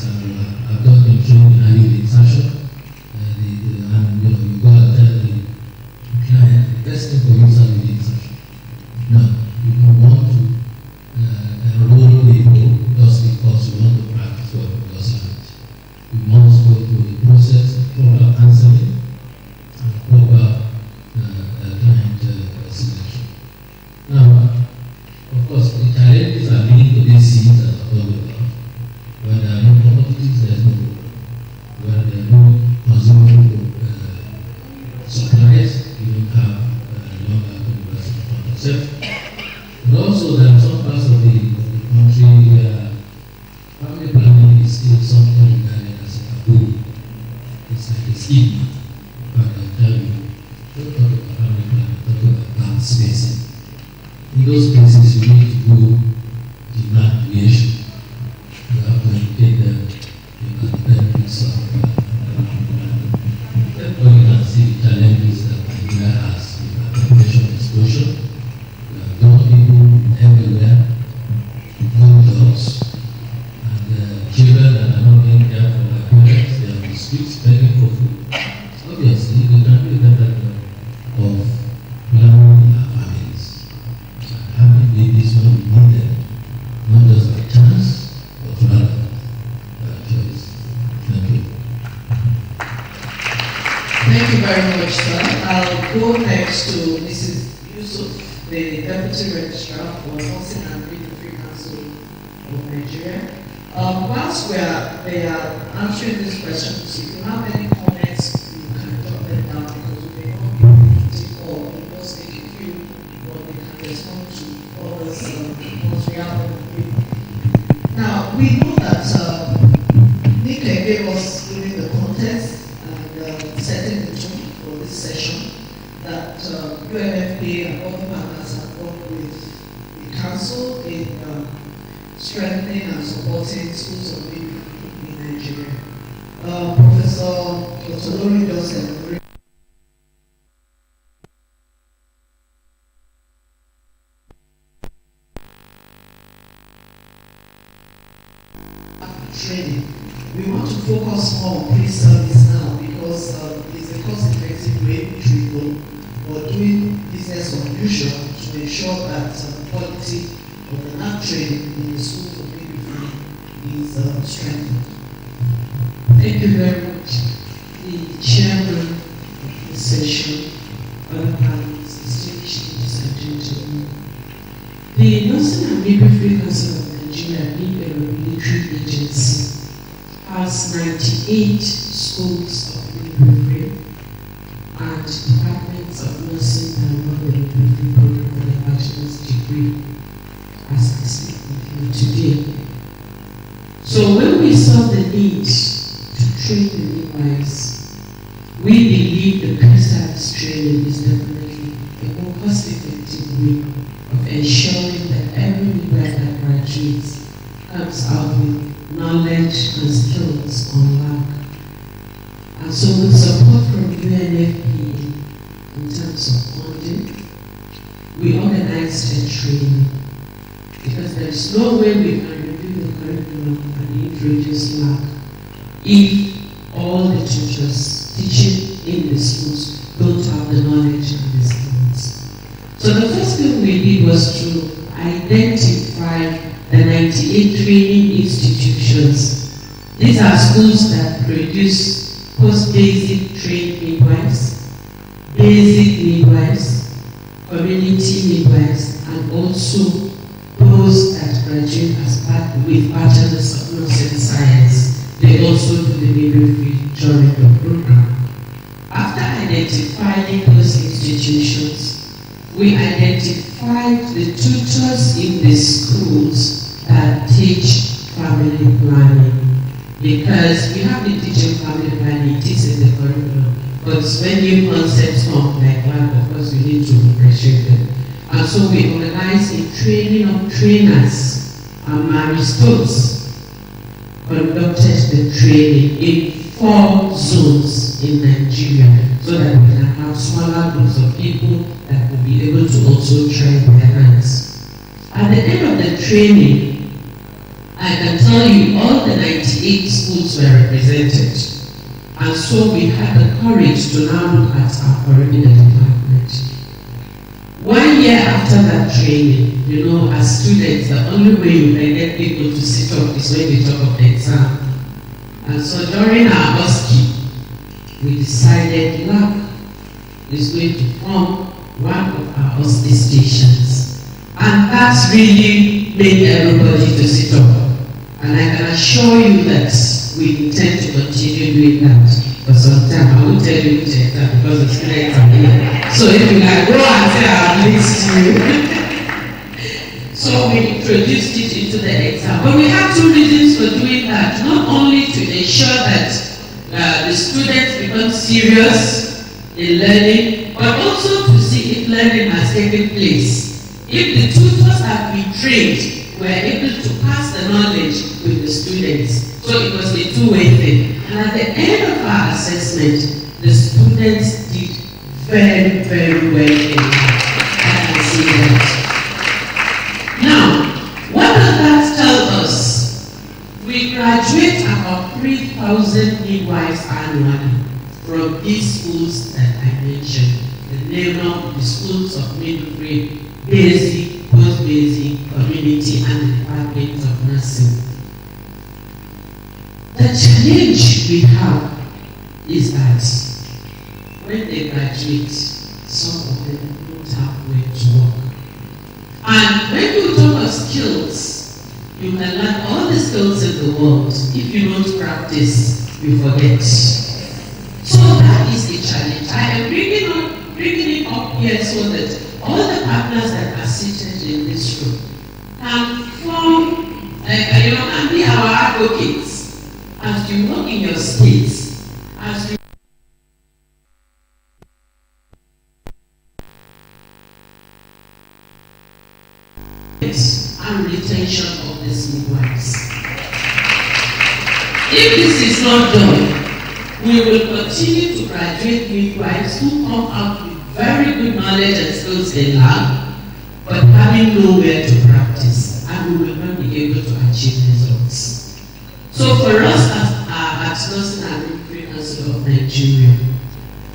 I've just been trained in IUD insertion, and you go and tell the client, the best thing for you is IUD insertion. No, you don't want to enroll people just because you want to practice what you just learned. You must go through the process of proper counseling and proper client selection. Now, of course, the challenges are linked to these seeds that are all about. When there are no commodities, there is no problem. When there are no consumable supplies, you don't have longer universal contraception. But also, there are some parts of the country where family planning is still something regarded as a taboo. It's like a stigma. But I tell you, don't talk about family planning, talk about bad spacing. In those places, you need to go demand creation. You have to educate them about the benefits of everybody can see the challenges that Nigeria has with population explosion. We have young people everywhere, no jobs, and children that are not being cared for by parents, they are on the streets begging for food. Obviously, we can do a better job of planning our families. Having babies when we need them, not just by chance, but rather by choice. Thank you. Thank you very much, sir. I'll go next to Mrs. Yusuf, the Deputy Registrar for Nursing and Midwifery Council of Nigeria. Whilst they are answering these questions, if you have any comments, you can jot them down because we may not be able to take all. We must take a few, but we can respond to others once we have them. Now, we know that Nick gave us during the contest and setting the tone for this session that UNFPA and other partners have worked with the council in strengthening and supporting schools of midwifery in Nigeria. Professor Dr. Lori Joseph training. We want to focus more on pre-service now because it's a cost-effective way which we go, but doing business unusual to ensure that quality of the lab training in the schools of midwifery is strengthened. Thank you very much. The chairman of the session, other panelists, distinguished ladies and gentlemen. The Nursing and Midwifery Council of Nigeria, being a regulatory agency, has 98 schools of midwifery and departments of nursing and non-midwifery program for their bachelor's degree, as I speak with you today. So when we saw the need to train the midwives, we believe the pre-service training is definitely a more cost-effective way of ensuring that every midwife that graduates comes out with knowledge and skills on lab. And so with support from UNFPA in terms of funding, we organized a training because there is no way we can review the curriculum and introduce lab if all the teachers teaching in the schools don't have the knowledge and the skills. So the first thing we did was to identify the 98 training institutions. These are schools that produce post-basic trained midwives, basic midwives, community midwives, and also those that graduate as part with bachelors of nursing science. They also do the midwifery during the program. After identifying those institutions, we identified the tutors in the schools that teach family planning. Because we have been teaching family planning, it is in the curriculum. But when new concepts come like that, of course we need to appreciate them. And so we organize a training of trainers, and Maristos conducted the training in 4 zones in Nigeria so that we can have smaller groups of people that will be able to also train their hands. At the end of the training, I can tell you all the 98 schools were represented. And so we had the courage to now look at our curriculum department. 1 year after that training, you know, as students, the only way you can get people to sit up is when they talk of the exam. And so during our OSCE, we decided LAC is going to form one of our OSCE stations. And that's really made everybody to sit up. And I can assure you that we intend to continue doing that for some time. I won't tell you which exam because the students are here. So if you can go and say I've linked you. So we introduced it into the exam. But we have two reasons for doing that. Not only to ensure that the students become serious in learning, but also to see if learning has taken place. If the tutors have been trained, we're able to pass the knowledge with the students. So it was a two-way thing. And at the end of our assessment, the students did very, very well in that. I can see that. Now, what does that tell us? We graduate about 3,000 midwives annually from these schools that I mentioned. The name of the schools of midwifery, basic, post-basic, community, and the Department of Nursing. The challenge we have is that when they graduate, some of them don't have where to work. And when you talk of skills, you can learn all the skills in the world. If you don't practice, you forget. So that is the challenge. I am bringing it up here so that all the partners that are seated in this room can form, and be our advocates as you work in your states, as you and retention of these midwives. If this is not done, we will continue to graduate midwives who come out with very good knowledge and skills in lab, but having nowhere to practice, and we will not be able to achieve results. So for us at Nursing and Midwifery Council of Nigeria,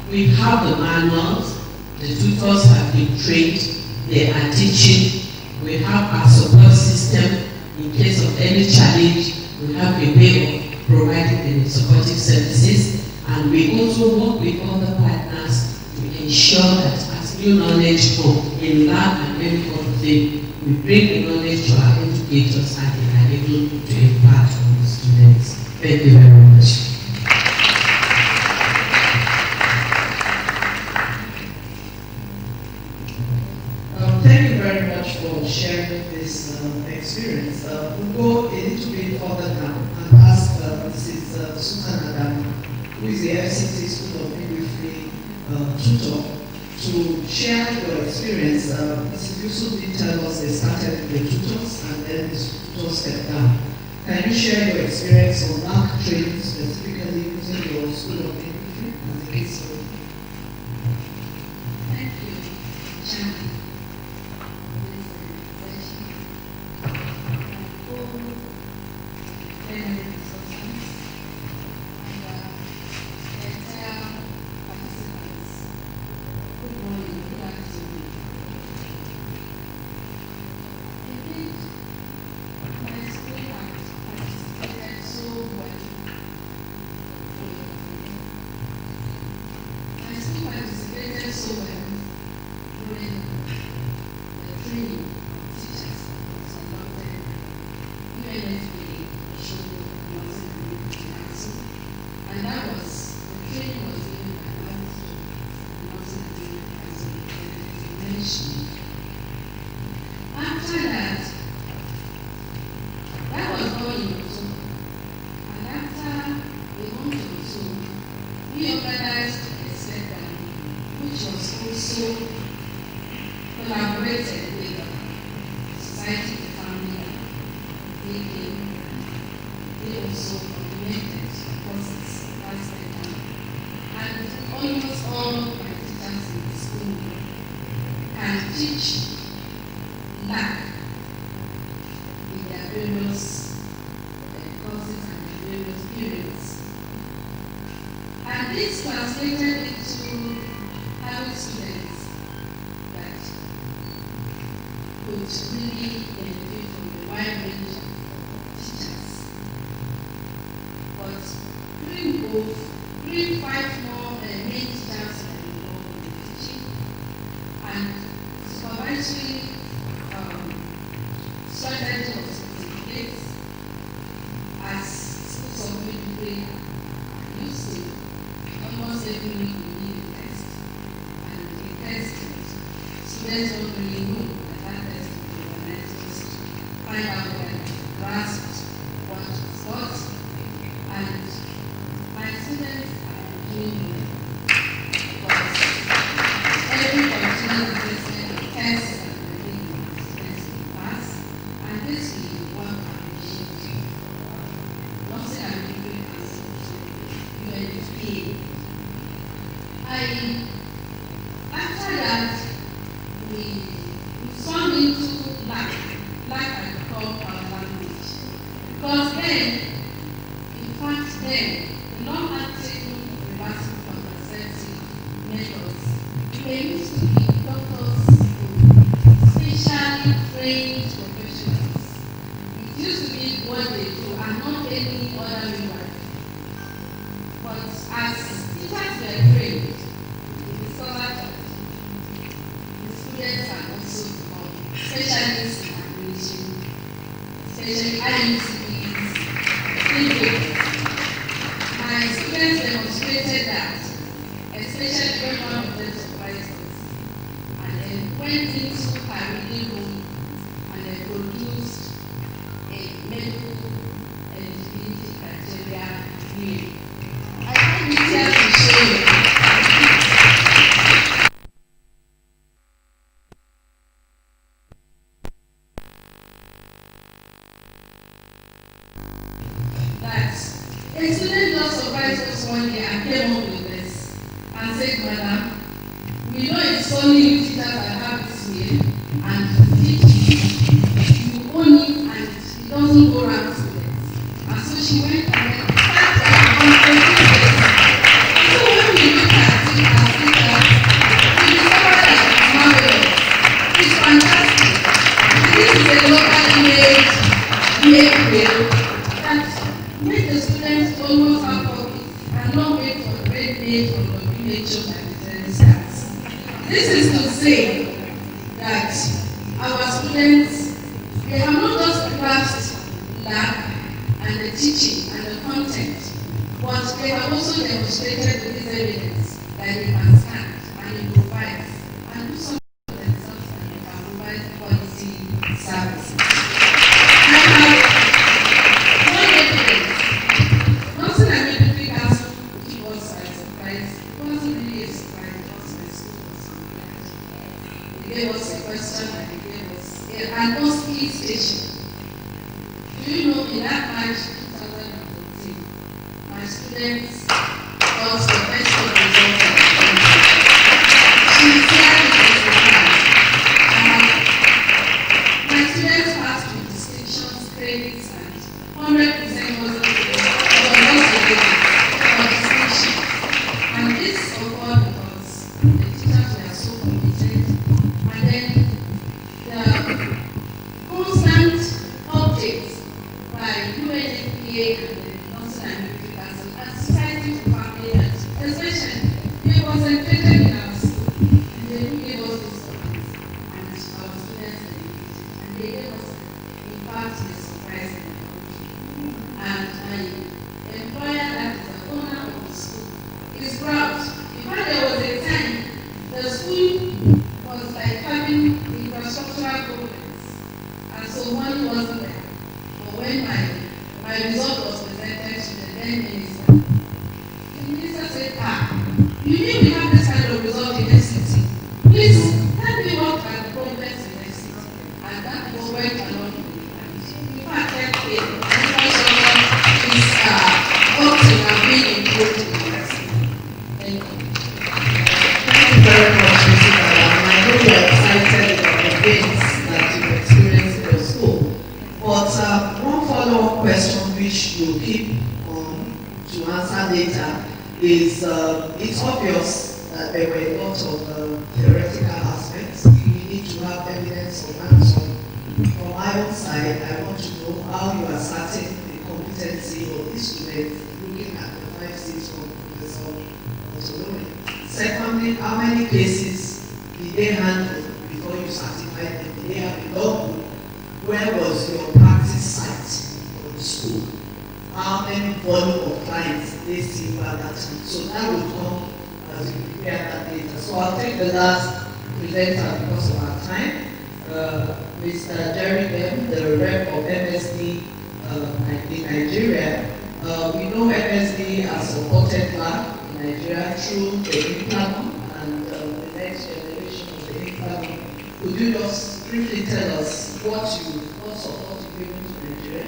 we have the manuals, the tutors have been trained, they are teaching, we have our support system in case of any challenge, we have a way of providing the supportive services, and we also work with other partners to ensure that as new knowledge comes in lab and any other thing, we bring the knowledge to our educators and they are able to impart on the students. Thank you very much. Thank you very much for sharing this experience. We'll go a little bit further now and ask Mrs. Susan Adam, who is the FCT School of Midwifery tutor, to share your experience. Mrs. Yusuf did tell us they started with the tutors and then the tutors stepped down. Can you share your experience on NAC training, specifically using your School of Midwifery as a case study? Thank you, Chairman. And this translated into having students that could really benefit from the wide range of teachers. But doing 5 more main teachers were involved in teaching, and supervisory strategy was put in place as schools of midwifery are used to. Almost every week we need a test, and the test students don't really know that test will be organized just to find out whether they grasped what was taught. And my students are doing well because every continuous assessment test that we're doing students will pass, and this will work appreciative. Nothing I'm doing as UNFPA. After that, we swung into like I call our language. Because then, in fact, the long-acting reversible contraceptive methods, they used to be doctors who specially trained professionals. It used to be what they do and not any other midwife. But as teachers were trained, we discovered that the students are also become specialists in administration, especially IUCDs, midwives. My students demonstrated that, especially when one of them supervised us, and then went into her reading room and then produced a medical eligibility criteria review. I find it here to show you that a student just surprised us one day and came up with this and said, Madam, we know it's only you teachers that have this way, and teach you own it and it doesn't go around students. And so she went and then started on so when we look at it as teachers, we discover that it's marvelous. It's fantastic. This is a locally made way that make the students almost have copies and not wait for the red page from the WHO and the stats. This is to say that our students, they have not just grasped lab and the teaching and the content, but they have also demonstrated with this evidence that they can stand and improvise and do something for themselves and they can provide quality services. I have one evidence. Nothing I Midwifery Council give us by surprise. It wasn't really a surprise because my school was prepared. They gave us a question and they gave us an OSCE station. Do you know in that March 2014, my students got the best of results of the country. She said it was a my students passed with distinctions, credits, and 100% was distinction. And this occurred because the teachers were so committed, and then the constant updates by UNFPA and the Nursing and Midwifery Council and Society for Family Health, especially, they concentrated in our school, and they do give us these comments, and our students benefited, and they gave us, in fact, a surprise in the country. And my employer, that is the owner of the school, is proud. In fact, there was a time the school was like having infrastructural problems, and so money wasn't there. But when my result was presented to the then minister, the minister said, you mean we have this kind of result in FCT? Please tell me what are the problems in FCT. And that was went along with it. In fact, the infrastructure is up to now being improved in the university. Thank you. Thank you very much, Mrs. Adam. I know you're excited about the things that you've experienced in your school. But one follow-up question which you'll keep on to answer later is it's obvious that there were a lot of theoretical aspects. You need to have evidence of hands-on. From my own side, I want to know how you are ascertain the competency of the students looking at the 5-6 from Professor Otolori. Secondly, how many cases did they handle before you certified them? Did they have a logbook? Where was your practice site for the school? How many volume of clients did they see by that time? So that will come as you prepare that data. So I'll take the last presenter because of our time. Mr. Jerry M., the rep of MSD in Nigeria. We know MSD has supported lab in Nigeria through the implant and the next generation of the implant. Could you just briefly tell us what support you've given to Nigeria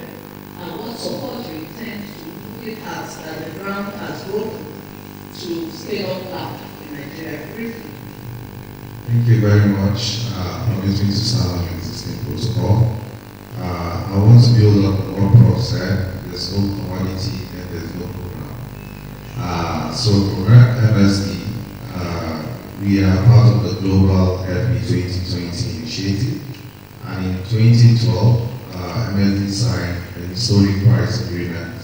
and what support you intend to look at that the ground has broken to scale up lab in Nigeria? Briefly. Thank you very much. Permitting to sound an existing protocol. I want to build up on what Prof said. There's no commodity and there's no program. So for MSD, we are part of the Global FB 2020 initiative. And in 2012, MSD signed a historic price agreement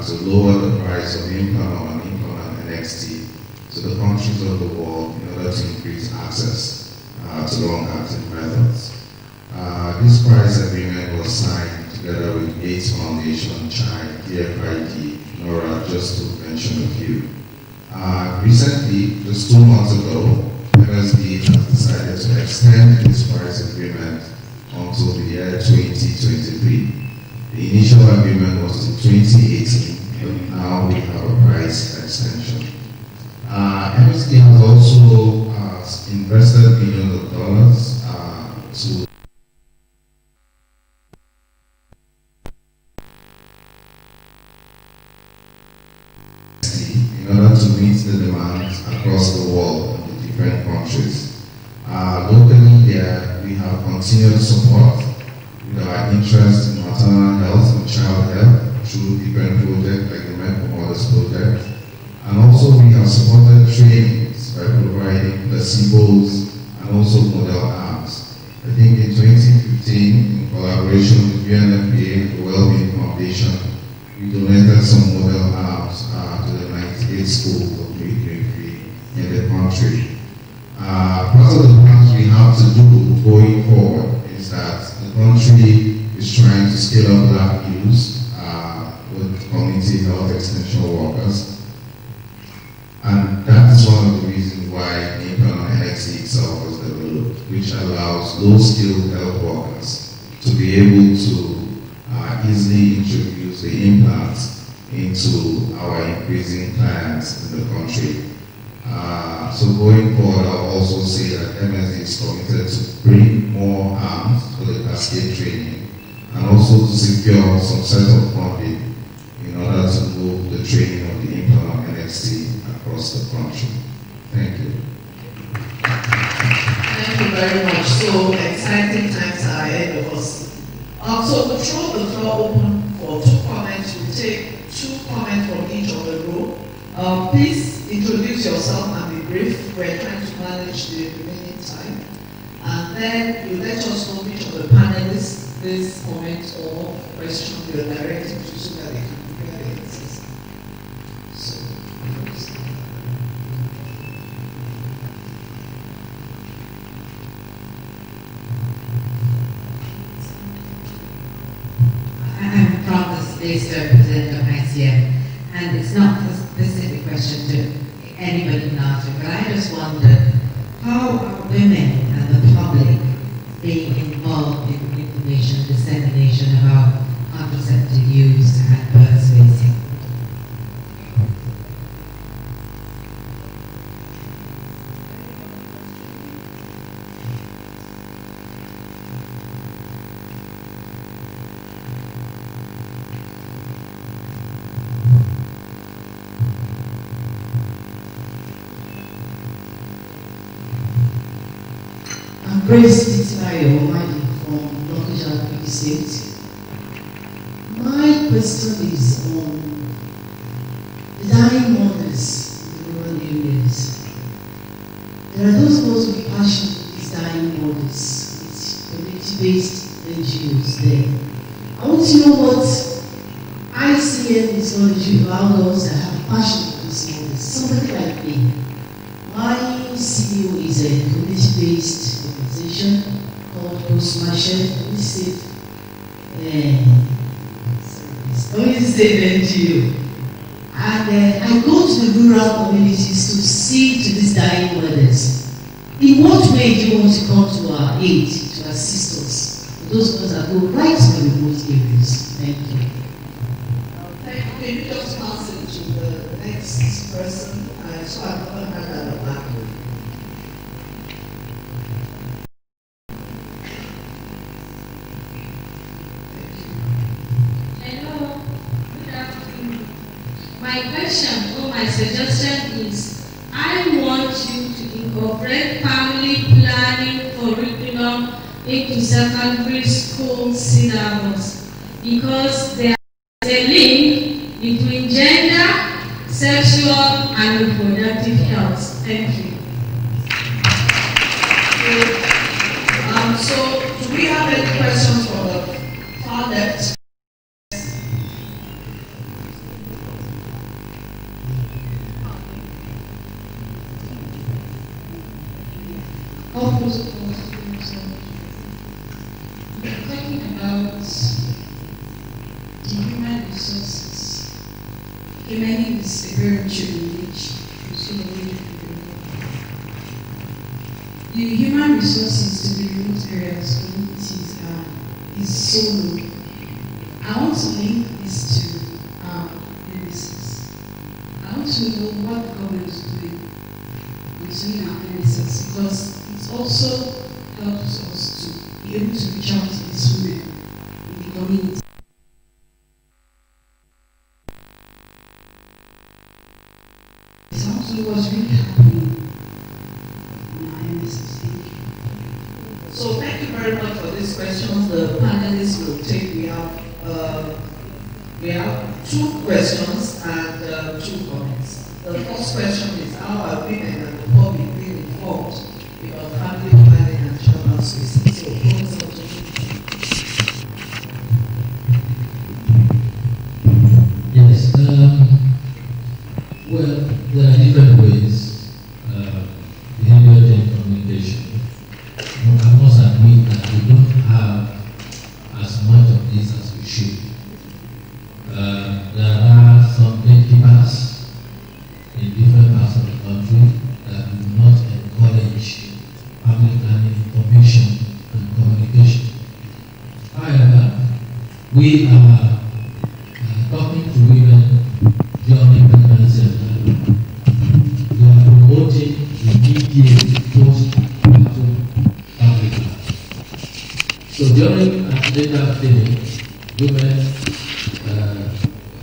to lower the price of implant and implant NXT to the countries of the world in order to increase access to long-acting methods. This price agreement was signed together with Gates Foundation, CHI, DFID, NORA, just to mention a few. Recently, just 2 months ago, MSD has decided to extend this price agreement until the year 2023. The initial agreement was to 2018, but now we have a price extension. MSD has also invested millions of dollars to in order to meet the demands across the world in the different countries. Locally here, we have continued support with our interest in maternal health and child health through different projects like the Men for Mothers project. And also we have supported trainings by providing placebos and also model arms. I think in 2015, in collaboration with UNFPA and the Wellbeing Foundation, we donated some model arms to the 98 schools of midwifery in the country. Part of the plans we have to do going forward is that the country is trying to scale up lab use with community health extension workers. And that is one of the reasons why the implant NXT itself was developed, which allows low-skilled health workers to be able to easily introduce the implants into our increasing clients in the country. So going forward, I'll also say that MSD is committed to bring more arms for the cascade training and also to secure some set of funding in order to move the training of the implant NXT across the country. Thank you. Thank you very much. So exciting times are ahead of us. So we'll throw the floor open for 2 comments. We'll take 2 comments from each of the row. Please introduce yourself and be brief. We're trying to manage the remaining time. And then you let us know which of the panelists this comment or question you're directing to so that they can prepare the answers. So, I'm from the space representative of ICM, and it's not a specific question to anybody in Africa, but I just wondered, how are women and the public being involved in information dissemination about contraceptive use and birth spacing? Grace Titilayo from Lokoja State. My question is on the dying mothers ICM is going to allow those that have passion for this model. Somebody like me. My CEO is a community-based organization called Postmarshal Community State NGO. And I go to the rural communities to see to these dying mothers. In what way do you want to come to our aid, to assist us? Those ones that go right to the remote areas. Thank you. Thank you. Can you just pass it to the next person? So I've never heard that of that. Hello, good afternoon. My question or my suggestion is, I want you to incorporate family planning curriculum into secondary school syllabus because there is a link between gender, sexual, and reproductive health. Thank you. So, do we have any questions from the far left? We're talking about the human resources. Many is a very challenge. The human resources to the remote areas, communities, is so low. I want to link this to NSS. I want to know what the government is doing concerning our NSS because it also helps us to be able to reach out to these women in the community. So I want to know what's really happening in our NSS. Thank you. So thank you very much for these questions. The panelists will take. We have 2 questions and 2 comments. The first question is how are women and the public being informed about family planning and child spacing? So yes. Well, there are different ways. Behavior and communication. I must admit that we don't have as much of this as we should. There are some gatekeepers in different parts of the country that do not encourage family planning information and communication. However, we are talking to women during pregnancy and labor. We are promoting immediate post-partum family planning. So during antenatal clinic, women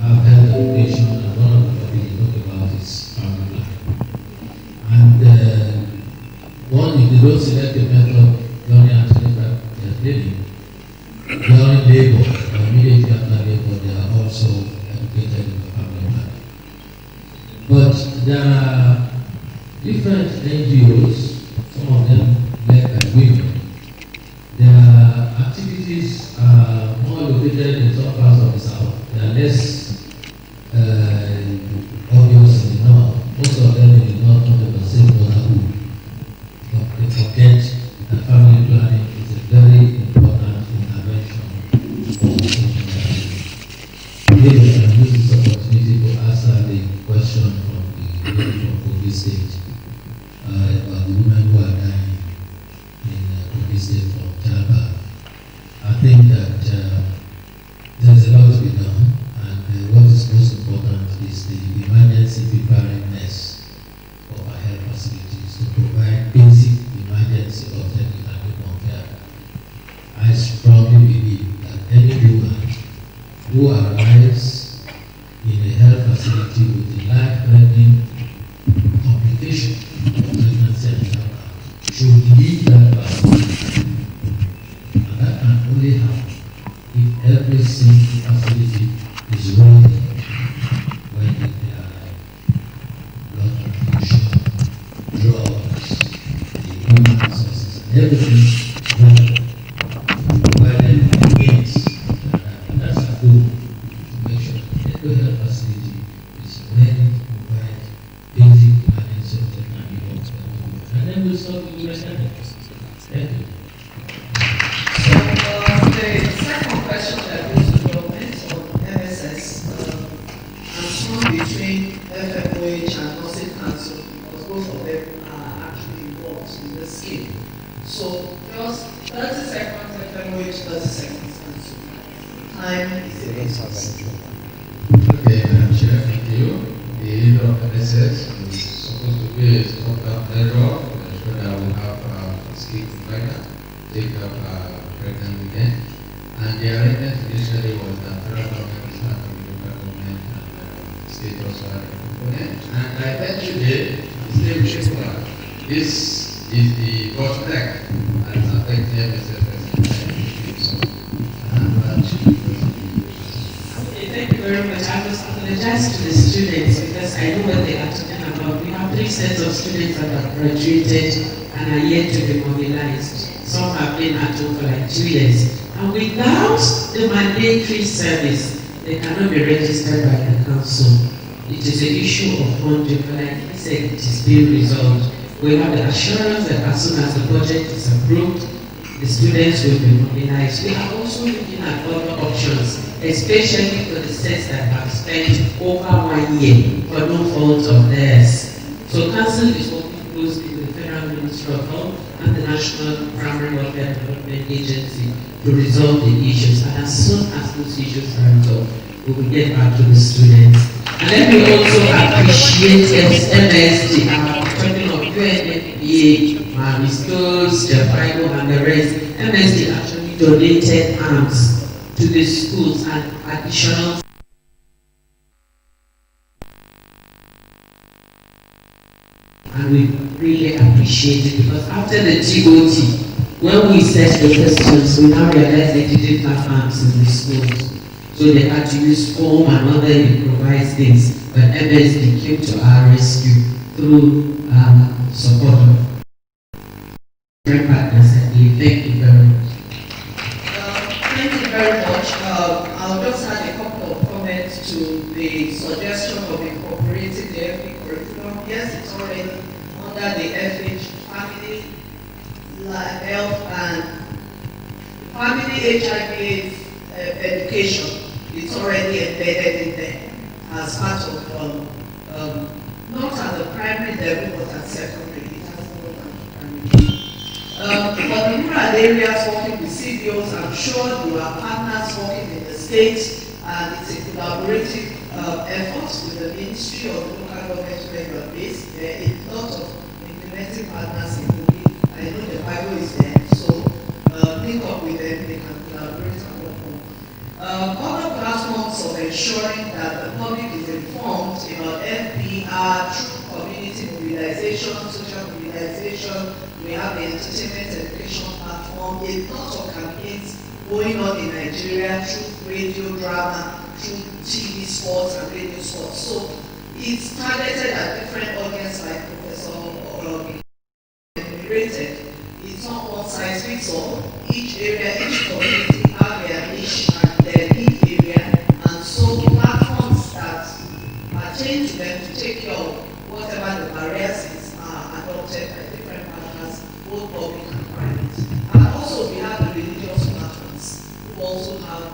have health education, and one of the topics they talk about is family planning. And if they don't select a method during antenatal clinic, during labor, or immediately after labor, they are also educated in the family planning. But there are different NGOs, some of them led by women. Their activities are more located in some parts of the south. They are less obvious in the north. Most of them in the north talk about safe motherhood. But they forget that family planning is a very important intervention for maybe I can use this opportunity to answer the question from the lady from Kogi State about the women who are dying in Kogi State from childbirth. I think that there's a lot to be done, and what is most important is the emergency preparedness of our health facilities to provide basic emergency obstetric and newborn care. I strongly believe that any woman who arrives in a health facility with a life-threatening complication of pregnancy and childbirth should leave that facility. And that can only happen if every single facility is ready when they arrive. Blood transfusion, drugs, the human resources, and everything ready. Provided against that's a goal to make sure that every Thank you. So the second question that goes to government on MSS and some between FMOH and Nursing Council, because both of them are actually involved in the scheme. So just 30 seconds FMOH, 30 seconds Council. Time is a Okay, Madam Chair, thank you. The leader of MSS is supposed to be a top-down measure to ensure that we have a scheme provider take up pregnant women. And the arrangement initially was that federal government is part of the local government and state also had a component. And eventually, the state will shift over. This is the bottleneck that is affecting MSS. Thank you very much. I must apologize to the students because I know what they are talking about. We have 3 sets of students that have graduated and are yet to be mobilized. Some have been at home for like 2 years. And without the mandatory service, they cannot be registered by the council. It is an issue of funding, but like I said, it is being resolved. We have the assurance that as soon as the budget is approved, the students will be mobilized. We are also looking at other options, especially for the sets that have spent over 1 year for no fault of theirs. So council is working closely with the Federal Ministry of Health and the National Primary Welfare Development Agency to resolve the issues. And as soon as those issues are resolved, we will get back to the students. And let me also appreciate MSD. I'm talking of UNFPA, Maristos, Japago, and the rest. MSD actually donated arms to the schools and additional. And we really appreciate it because after the TOT, when we set the questions, we now realize they didn't have arms in the schools. So they had to use foam and other improvised things. But MSD came to our rescue through support of partners. Thank you very much. Thank you very much. I'll just add a couple of comments to the suggestion of incorporating the FP curriculum. Yes, it's already under the FH Family Health and Family HIV Education. It's already embedded in there as part of, not at the primary level, but at secondary. It has to go at primary. For the rural areas working with CBOs, I'm sure you are partners working in the state, and it's a collaborative effort with the Ministry of Local Government where you are based. There is a lot of implementing partners in the week. I know the Bible is there, so link up with them, they can collaborate and work on. Other platforms of ensuring that the public is informed about FPR through community mobilization, social mobilization. We have the entertainment education platform, a lot of campaigns going on in Nigeria through radio drama, through TV sports and radio sports. So it's targeted at different audience like Professor rated. It's not one size fits all. Each area, each community have their niche and their need area, and so platforms that pertain to them to take care of whatever the barriers is are adopted by different partners, both public and private. And also we have the religious platforms who also have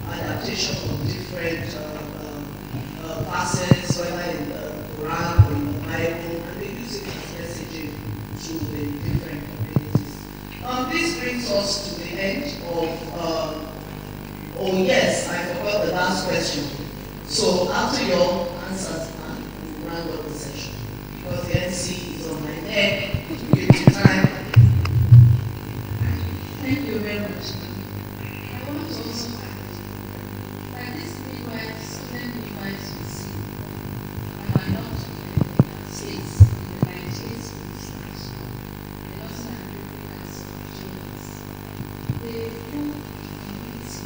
adaptation of different verses, whether in the Quran or in the Bible, and they use it as messaging to the different communities. This brings us to the end of, oh yes, I forgot the last question. So after your answers, we'll round up the session. Because the NC is on my neck, to give you time. Thank you very much. I want to also add that this midwives, student midwives we see, are not states in the 98 schools national. They also have Africans of children. They do community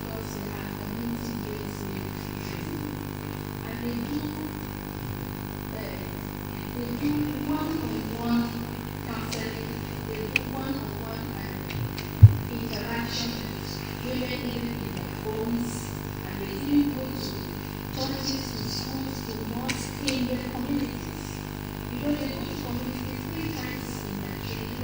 because they are community-based training. And they do one-on-one counseling, they do one-on-one interaction with women living in their homes, and they even go to churches, to schools, to mosques in their communities. You know, they go to communities 3 times in their training,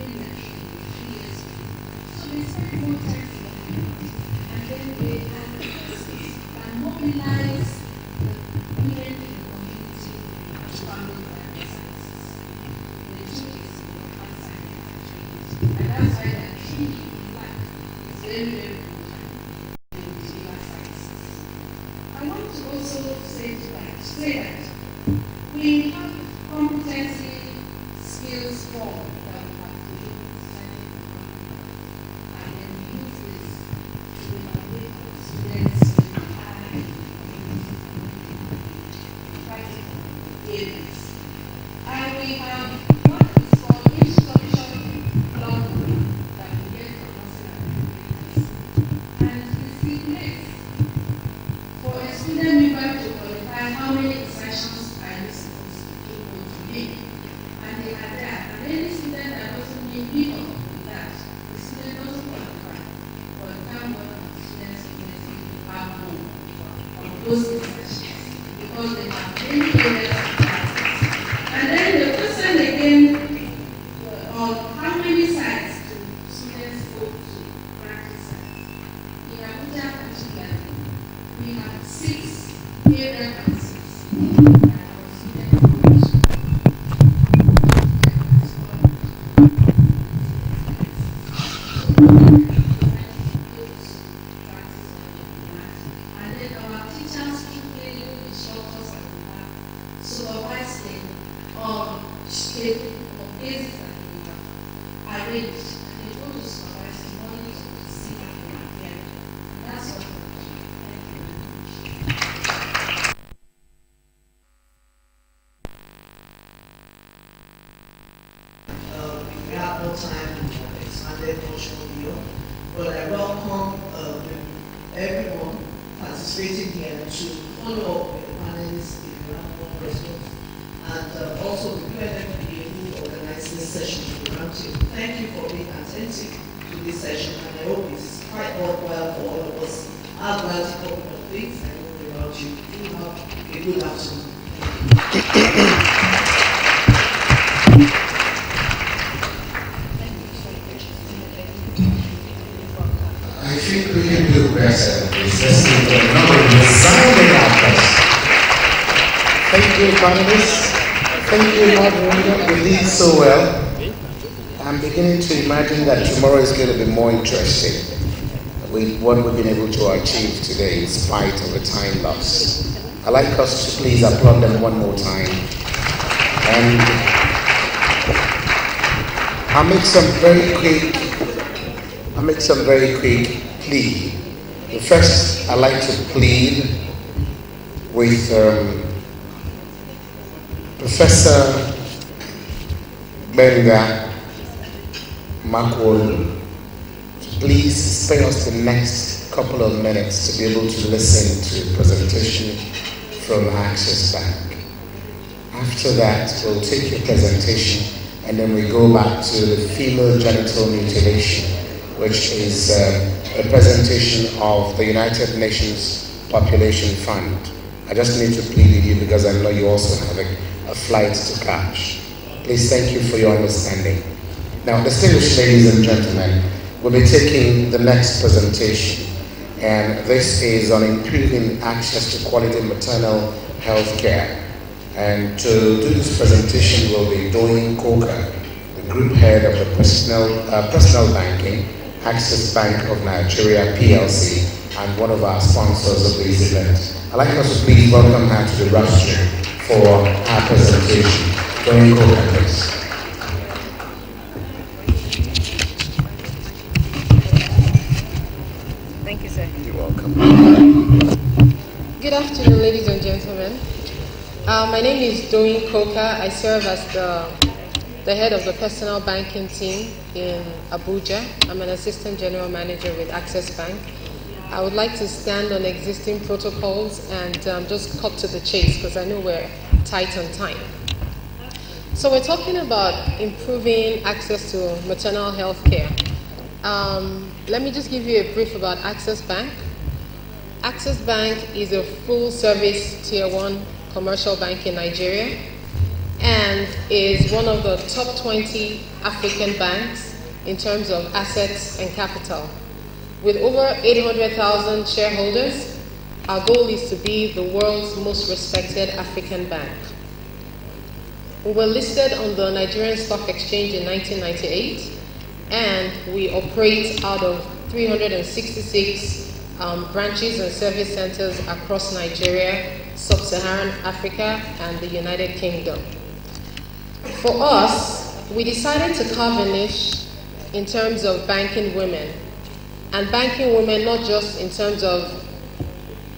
say that we have competency skills form that we have to use, and then we use this to evaluate our students in high practical areas. And we have what is called instruction logbook that we get from us, and it stipulates for a student midwife to qualify how many insertions are you supposed to make. And they are there. And any student that doesn't meet that, the student doesn't qualify. But thank God the students have more of those insertions because they have many areas of practice. And then the question again on how many sites do students go to practice sites. In Abuja particularly, we have 6 area councils that our students go to. And then our teachers, training instructors, and supervising on schedule or basis that we have arranged. And they go to supervise in order to see how they are there. And that's what we do. Thank you very much. We have no time to expanded motion here, but I welcome everyone participating here to follow up with the panelists if you have more questions. And also the UNFPA who organized this session to the roundtable. Thank you for being attentive to this session, and I hope it's quite worthwhile for all of us. I'll grant a couple of things I know about you. You have a good afternoon. I think we can do better than this. Let's see the number of resounding applause. Thank you, panelists. Thank you, moderator. You did so well. I'm beginning to imagine that tomorrow is going to be more interesting with what we've been able to achieve today in spite of the time loss. I'd like us to please applaud them one more time. And I'll make some very quick plea. The first, I'd like to plead with Professor Benga Makwolu to please spare us the next couple of minutes to be able to listen to a presentation from Access Bank. After that, we'll take your presentation and then we go back to the female genital mutilation, which is a presentation of the United Nations Population Fund. I just need to plead with you because I know you also have a flight to catch. Please, thank you for your understanding. Now, distinguished ladies and gentlemen, we'll be taking the next presentation, and this is on improving access to quality maternal health care. And to do this presentation will be Doyin Coker, the group head of the personal banking, Access Bank of Nigeria PLC, and one of our sponsors of this event. I'd like us to please welcome her to the rostrum for our presentation. Doyin Coker, please. Thank you, sir. You're welcome. Good afternoon, ladies and gentlemen. My name is Doyin Coker. I serve as the head of the personal banking team in Abuja. I'm an assistant general manager with Access Bank. I would like to stand on existing protocols and just cut to the chase because I know we're tight on time. So we're talking about improving access to maternal health care. Let me just give you a brief about Access Bank. Access Bank is a full-service Tier 1 commercial bank in Nigeria and is one of the top 20 African banks in terms of assets and capital. With over 800,000 shareholders, our goal is to be the world's most respected African bank. We were listed on the Nigerian Stock Exchange in 1998, and we operate out of 366 branches and service centers across Nigeria, Sub-Saharan Africa, and the United Kingdom. For us, we decided to carve a niche in terms of banking women, and banking women not just in terms of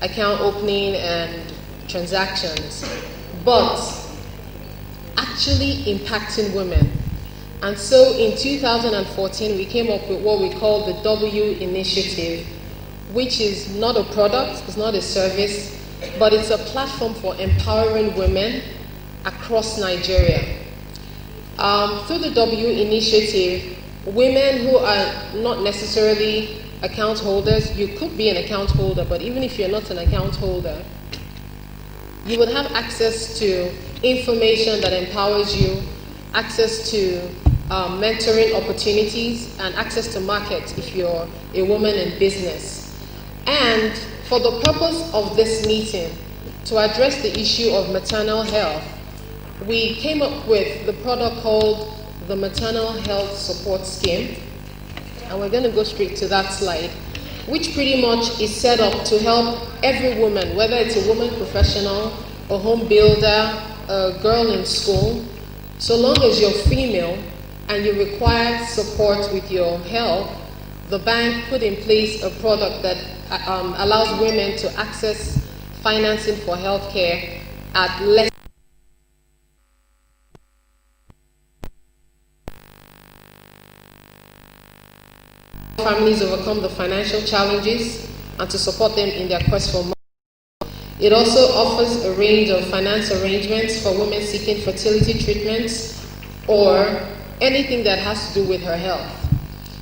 account opening and transactions, but actually impacting women. And so in 2014, we came up with what we call the W Initiative, which is not a product, it's not a service, but it's a platform for empowering women across Nigeria. Through the W Initiative, women who are not necessarily account holders, you could be an account holder, but even if you're not an account holder, you would have access to information that empowers you, access to mentoring opportunities, and access to markets if you're a woman in business. And for the purpose of this meeting, to address the issue of maternal health, we came up with the product called the Maternal Health Support Scheme. And we're going to go straight to that slide, which pretty much is set up to help every woman, whether it's a woman professional, a home builder, a girl in school, so long as you're female and you require support with your health, the bank put in place a product that allows women to access financing for healthcare at less families overcome the financial challenges and to support them in their quest for money. It also offers a range of finance arrangements for women seeking fertility treatments or anything that has to do with her health.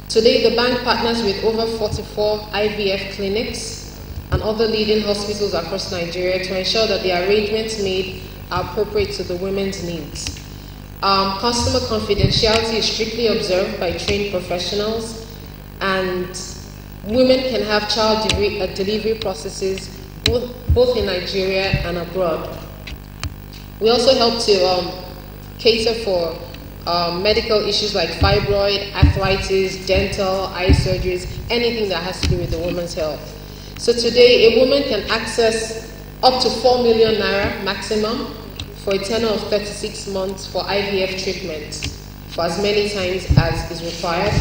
Today, the bank partners with over 44 IVF clinics and other leading hospitals across Nigeria to ensure that the arrangements made are appropriate to the women's needs. Customer confidentiality is strictly observed by trained professionals, and women can have child delivery processes both in Nigeria and abroad. We also help to cater for medical issues like fibroid, arthritis, dental, eye surgeries, anything that has to do with the woman's health. So today, a woman can access up to 4 million naira maximum for a tenure of 36 months for IVF treatment for as many times as is required.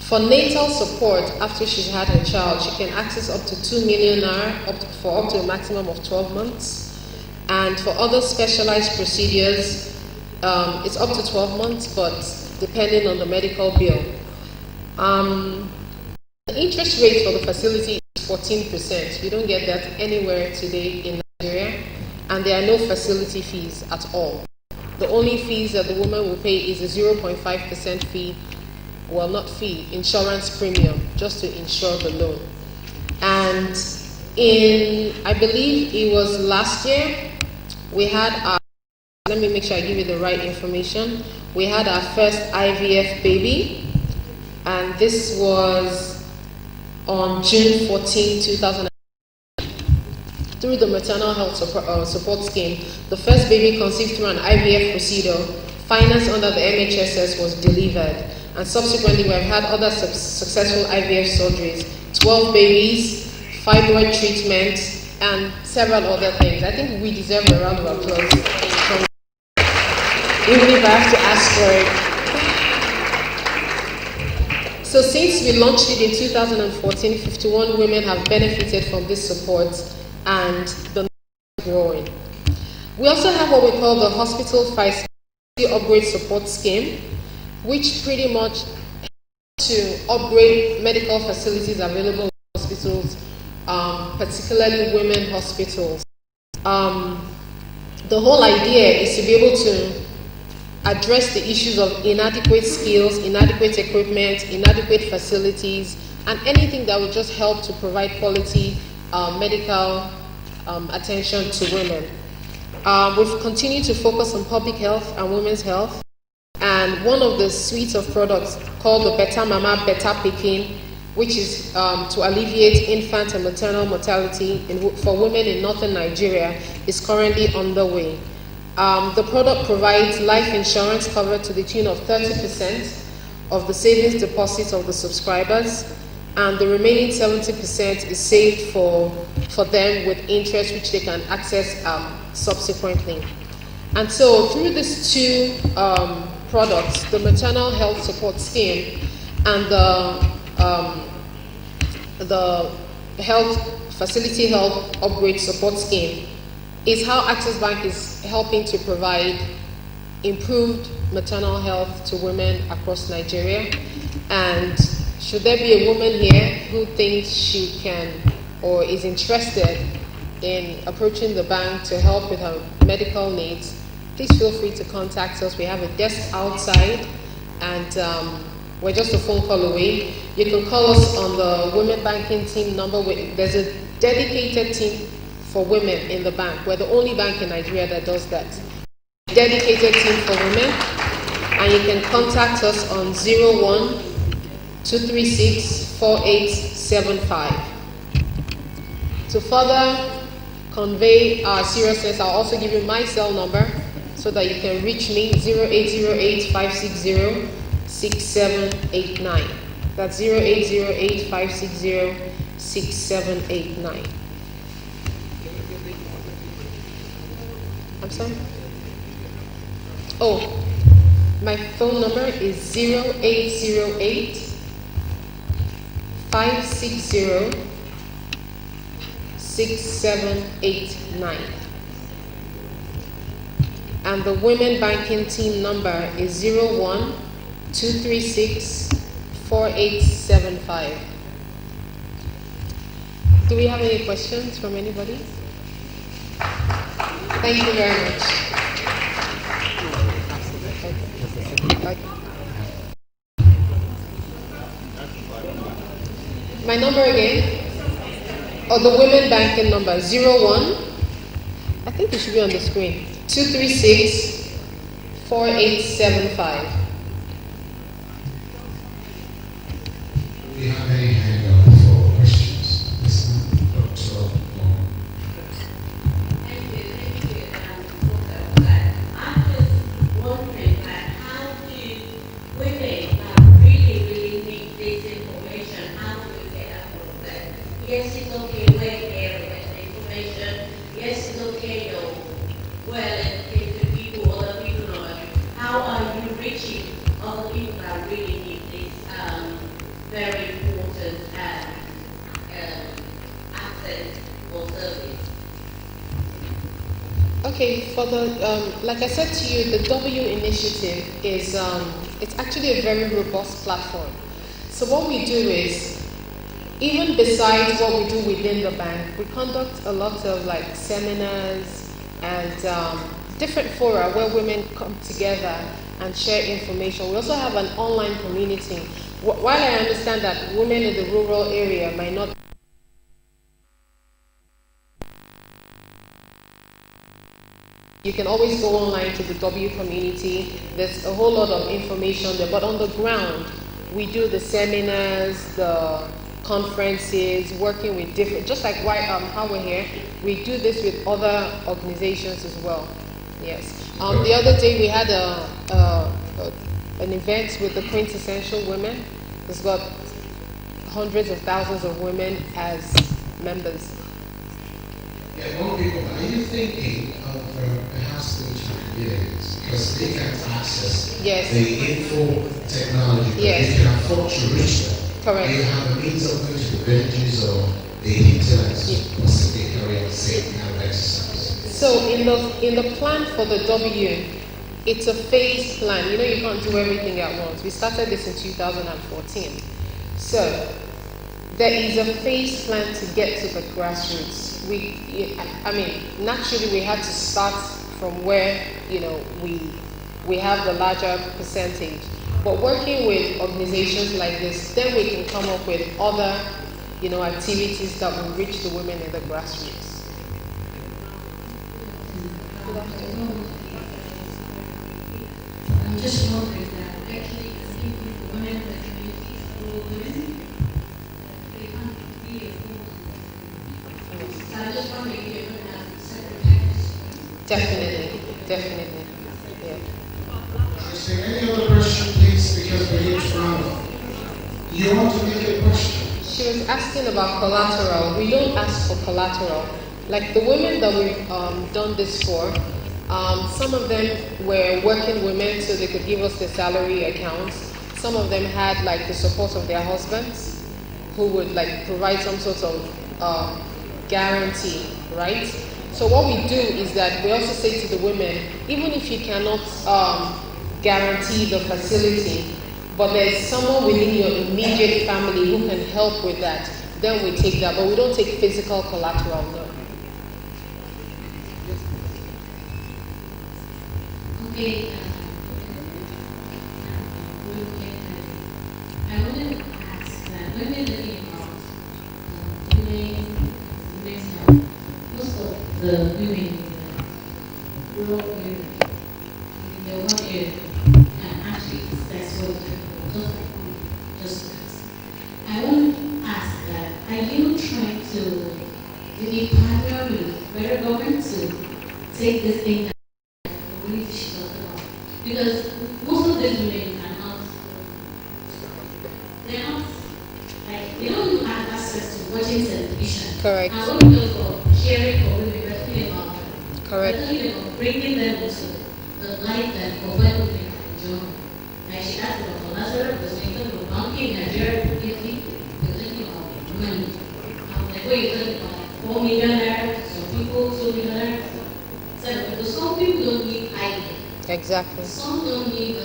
For natal support after she's had her child, she can access up to 2 million naira for up to a maximum of 12 months. And for other specialized procedures, it's up to 12 months, but depending on the medical bill. The interest rate for the facility is 14%. You don't get that anywhere today in Nigeria, and there are no facility fees at all. The only fees that the woman will pay is a 0.5% fee, well, not fee, insurance premium, just to insure the loan. And I believe it was last year, we had our, let me make sure I give you the right information. We had our first IVF baby, and this was on June 14, 2000. Through the Maternal Health Support Scheme, the first baby conceived through an IVF procedure, financed under the MHSS, was delivered. And subsequently, we have had other successful IVF surgeries, 12 babies, fibroid treatment, and several other things. I think we deserve a round of applause, even if I have to ask for it. So since we launched it in 2014, 51 women have benefited from this support, and the number is growing. We also have what we call the Hospital Facility Upgrade Support Scheme, which pretty much helps to upgrade medical facilities available in hospitals, particularly women hospitals. The whole idea is to be able to address the issues of inadequate skills, inadequate equipment, inadequate facilities, and anything that would just help to provide quality medical attention to women. We've continued to focus on public health and women's health. And one of the suites of products called the Better Mama, Better Pikin, which is to alleviate infant and maternal mortality for women in northern Nigeria, is currently underway. The product provides life insurance cover to the tune of 30% of the savings deposits of the subscribers, and the remaining 70% is saved for for them with interest which they can access subsequently. And so through these two products, the maternal health support scheme and the facility health upgrade support scheme, is how Access Bank is helping to provide improved maternal health to women across Nigeria. And should there be a woman here who thinks she can or is interested in approaching the bank to help with her medical needs, please feel free to contact us. We have a desk outside, and we're just a phone call away. You can call us on the Women Banking Team number. There's a dedicated team for women in the bank. We're the only bank in Nigeria that does that. A dedicated team for women, and you can contact us on 01-236-4875. To further convey our seriousness, I'll also give you my cell number so that you can reach me, 0808-560-6789. That's 0808-560-6789. I'm sorry? Oh, my phone number is 0808-560-6789. And the Women Banking Team number is 01-236-4875. Do we have any questions from anybody? Thank you very much. My number again, or the Women Banking number, 01, I think it should be on the screen, 236-4875. Do we have any hand up for questions? Dr. Thank you, I'm just wondering how do women really need this information? How do we get out of that? Yes, it's okay when there is information. Yes, it's okay, well-educated people, other people know. How are you reaching other people that really need this very important access or service? Okay, for the like I said to you, the W initiative is it's actually a very robust platform. So what we do is, even besides what we do within the bank, we conduct a lot of like seminars and different fora where women come together and share information. We also have an online community. While I understand that women in the rural area might not You can always go online to the W community. There's a whole lot of information there. But on the ground, we do the seminars, the conferences, working with different, just like how we're here, we do this with other organizations as well. Yes. The other day we had an event with the Quintessential Women. It's got hundreds of thousands of women as members. Yeah, one people, are you thinking of perhaps the communities? Because they can access the info technology, but they can afford to reach them. Correct. They have a means of going to the villages or the hinterlands to possibly carry out the same kind of exercise. So in the plan for the W, it's a phased plan. You know, you can't do everything at once. We started this in 2014. So there is a phased plan to get to the grassroots. Naturally we had to start from where, we have the larger percentage. But working with organizations like this, then we can come up with other, activities that will reach the women in the grassroots. Good afternoon. I'm just wondering that actually speaking for women in the community, for women, they can't be afford. So I'm just wondering if you're going to have separate packages. Definitely. Yeah. Is there any other question, please? Because we're here to round off. You want to make a question? She was asking about collateral. We don't ask for collateral. Like the women that we've done this for, some of them were working women, so they could give us their salary accounts. Some of them had like the support of their husbands, who would like provide some sort of guarantee, right? So what we do is that we also say to the women, even if you cannot guarantee the facility, but there's someone within your immediate family who can help with that, then we take that. But we don't take physical collateral, no. Okay. I wanted to ask that when we're looking about women's health, most of the women in the rural area, in the one area, can actually access what just asked. I want to ask that, are you trying to really partner with federal government to take this thing that really she talked about? Because most of these women are not, they don't have access to watching television. Correct. And what we do for caring for women, we're talking about them. Correct. We're talking about bringing them into the life that for when women can enjoy. Like she asked about collateral, because when you talk about banking in Nigeria, we're talking about money. Like what you're talking about, 4 million naira, some people 2 million naira. So, because some people don't need ID. Exactly. Some don't need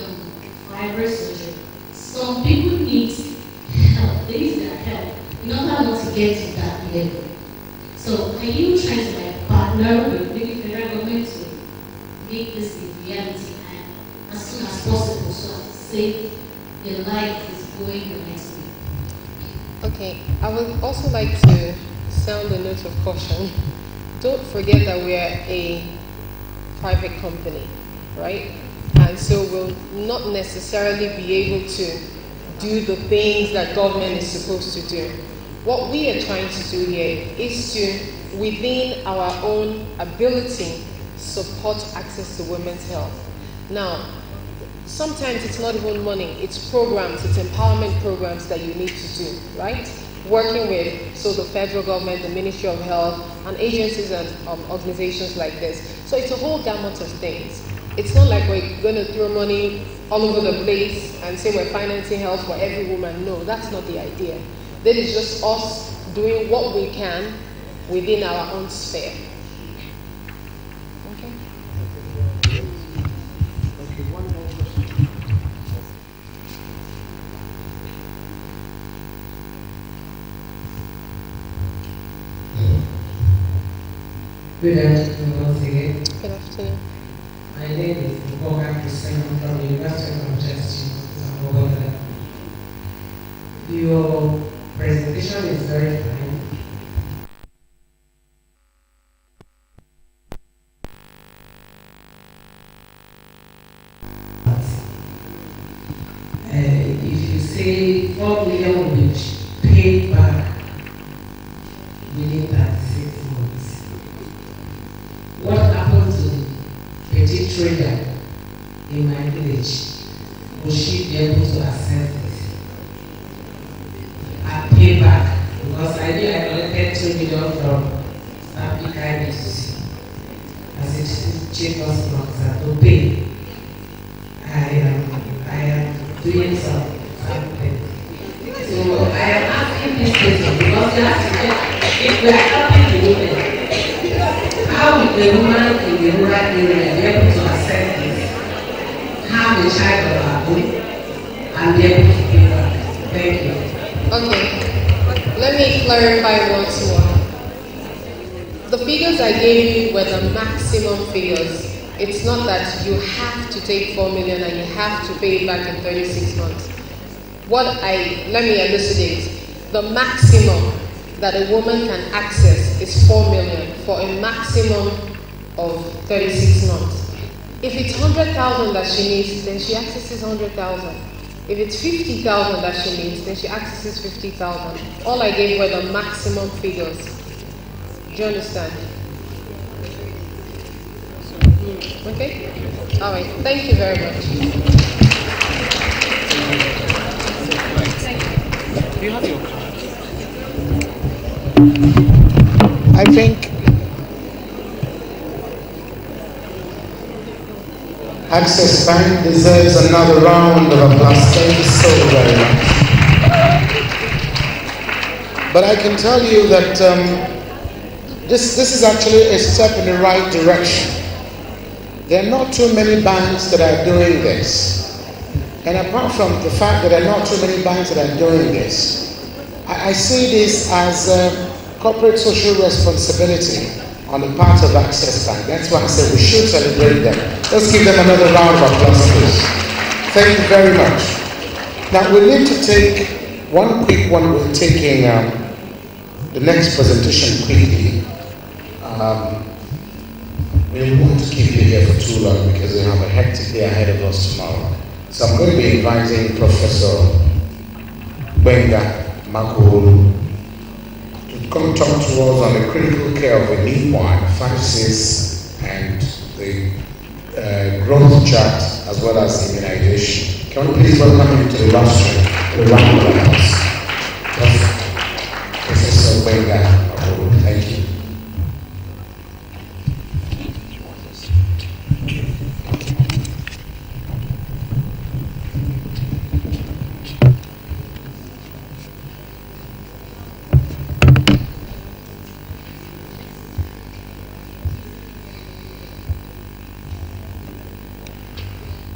fiber surgery. Some people need help. They need their help in order not to get to that level. So are you trying to like partner with maybe federal government to make this a reality and as soon as possible so as to save the life is going the next week? Okay, I would also like to sound a note of caution. Don't forget that we are a private company, right? And so we'll not necessarily be able to do the things that government is supposed to do. What we are trying to do here is to, within our own ability, support access to women's health. Now, sometimes it's not even money, it's programs, it's empowerment programs that you need to do, right? Working with, so the federal government, the Ministry of Health, and agencies and organizations like this. So it's a whole gamut of things. It's not like we're going to throw money all over the place and say we're financing health for every woman. No, that's not the idea. That is just us doing what we can within our own sphere. Okay? Okay, one more question. Good afternoon once again. Good afternoon. My name is Abuja from the University of Manchester, Abuja. Your presentation is very fine. If you say 4 million will be paid back within 36 months, what happened to the petty trader in my village? Will she be able to access it and pay back? Because I knew I collected 2 million from Stampy KBC as it cheapest months to pay. I am doing something. So I am asking this question because you have to get, if we are helping the women, how will the woman in the rural area be able to access this, have a child of her own, and be able to pay back? Thank you. Okay, let me clarify once more. The figures I gave you were the maximum figures. It's not that you have to take 4 million and you have to pay it back in 36 months. Let me elucidate. The maximum that a woman can access is 4 million for a maximum of 36 months. If it's 100,000 that she needs, then she accesses 100,000. If it's 50,000 that she needs, then she accesses 50,000. All I gave were the maximum figures. Do you understand? Okay? All right. Thank you very much. Do you have your card? I think Access Bank deserves another round of applause. Thank you so very much. But I can tell you that this is actually a step in the right direction. There are not too many banks that are doing this. And apart from the fact that there are not too many banks that are doing this, I see this as corporate social responsibility on the part of Access Bank. That's why I said we should celebrate them. Let's give them another round of applause, please. Thank you very much. Now we need to take one quick one. We're taking the next presentation quickly. We want to keep you here for too long because we have a hectic day ahead of us tomorrow. So I'm going to be inviting Professor Benga Makulu to come talk to us on the critical care of a newborn, pharmacies, and the growth chart as well as immunization. Can we please welcome him to the rostrum with a round of applause? Professor Benga Makulu, thank you.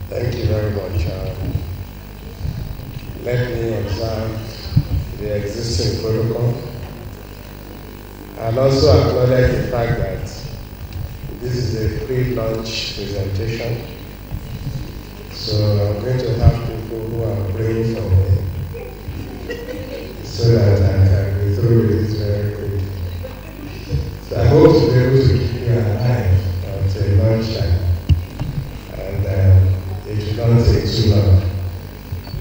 Thank you very much. Let me observe the existing protocol and also acknowledge the fact that this is a pre-launch presentation. So I'm going to have people who are praying for me so that I can be through with this very quickly. So I hope to be able to keep you alive until lunchtime. It will not take too long.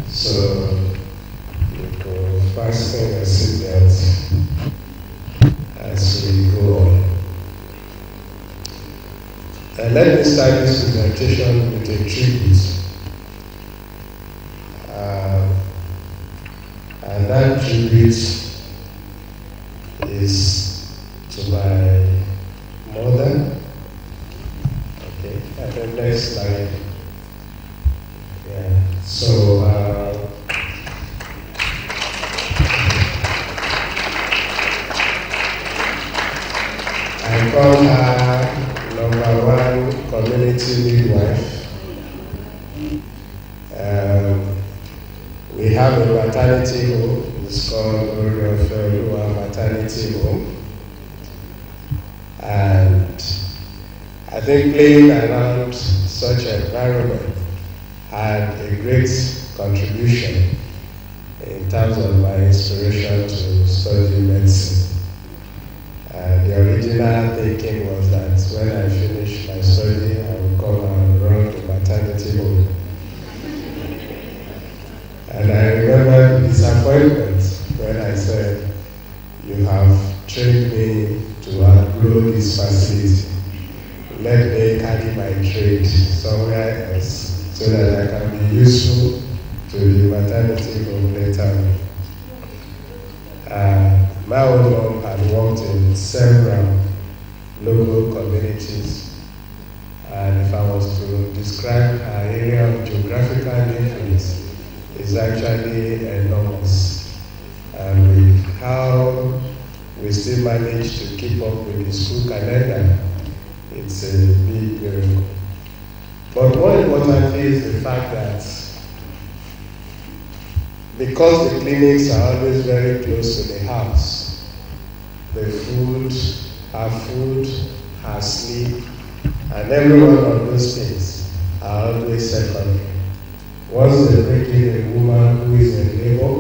So you can fasten your seatbelts as we go on. And let me start this presentation with a tribute. And that tribute is to my mother. Okay, and the next slide. So, I call her #1 community midwife. We have a maternity home. It's called Inaugural Maternity Home. And I think playing around such an environment had a great contribution in terms of my inspiration to study medicine. The original thinking was that when I finished my study, I would come and run the maternity home. And I remember the disappointment when I said, you have trained me to outgrow this facility. Let me carry my trade somewhere else, so that I can be useful to the maternity home later. My own mom had worked in several local communities, and if I was to describe her area of geographical influence, it's actually enormous. And with how we still manage to keep up with the school calendar, it's a big miracle. But more importantly is the fact that because the clinics are always very close to the house, the food, her sleep, and every one of those things are always secondary. Once they bring in a woman who is in labor,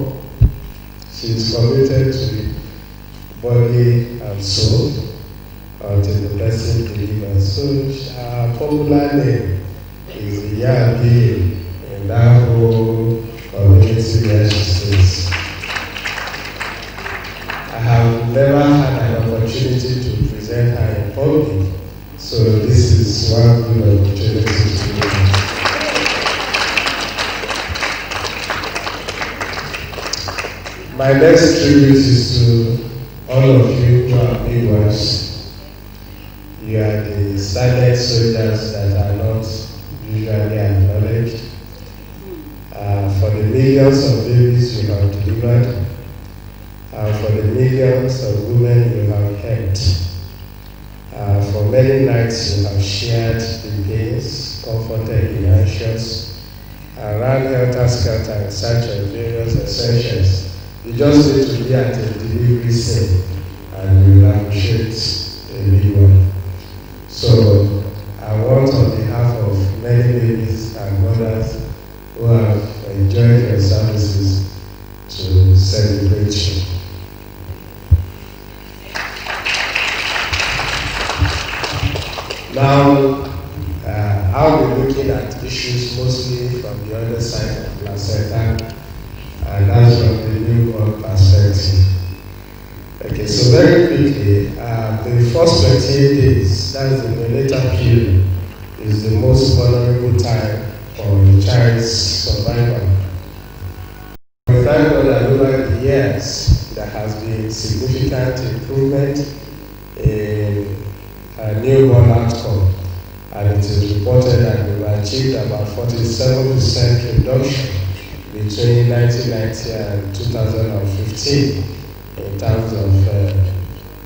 she is committed to the body and soul until the person delivers. So her popular name is Yabi in that whole community where she stays. I have never had an opportunity to present her in public, so this is one good opportunity to do that. My next tribute is to all of you who are midwives, you are the silent soldiers that are not usually acknowledged. For the millions of babies you have delivered, for the millions of women you have helped, for many nights you have shared the pains, comforted the anxious, ran helter-skelter in search of various essentials. You just need to be at a delivery scene and you will appreciate a midwife. So I want on behalf of many babies and mothers who have enjoyed your services to celebrate you. Now, I'll be looking at issues mostly from the other side of placenta, and that's from the newborn perspective. Okay, so very quickly, the first 28 days, that's the neonatal period, is the most vulnerable time for a child's survival. We thank God that over the years, there has been significant improvement in newborn outcome, and it is reported that we've achieved about 47% reduction between 1990 and 2015 in terms of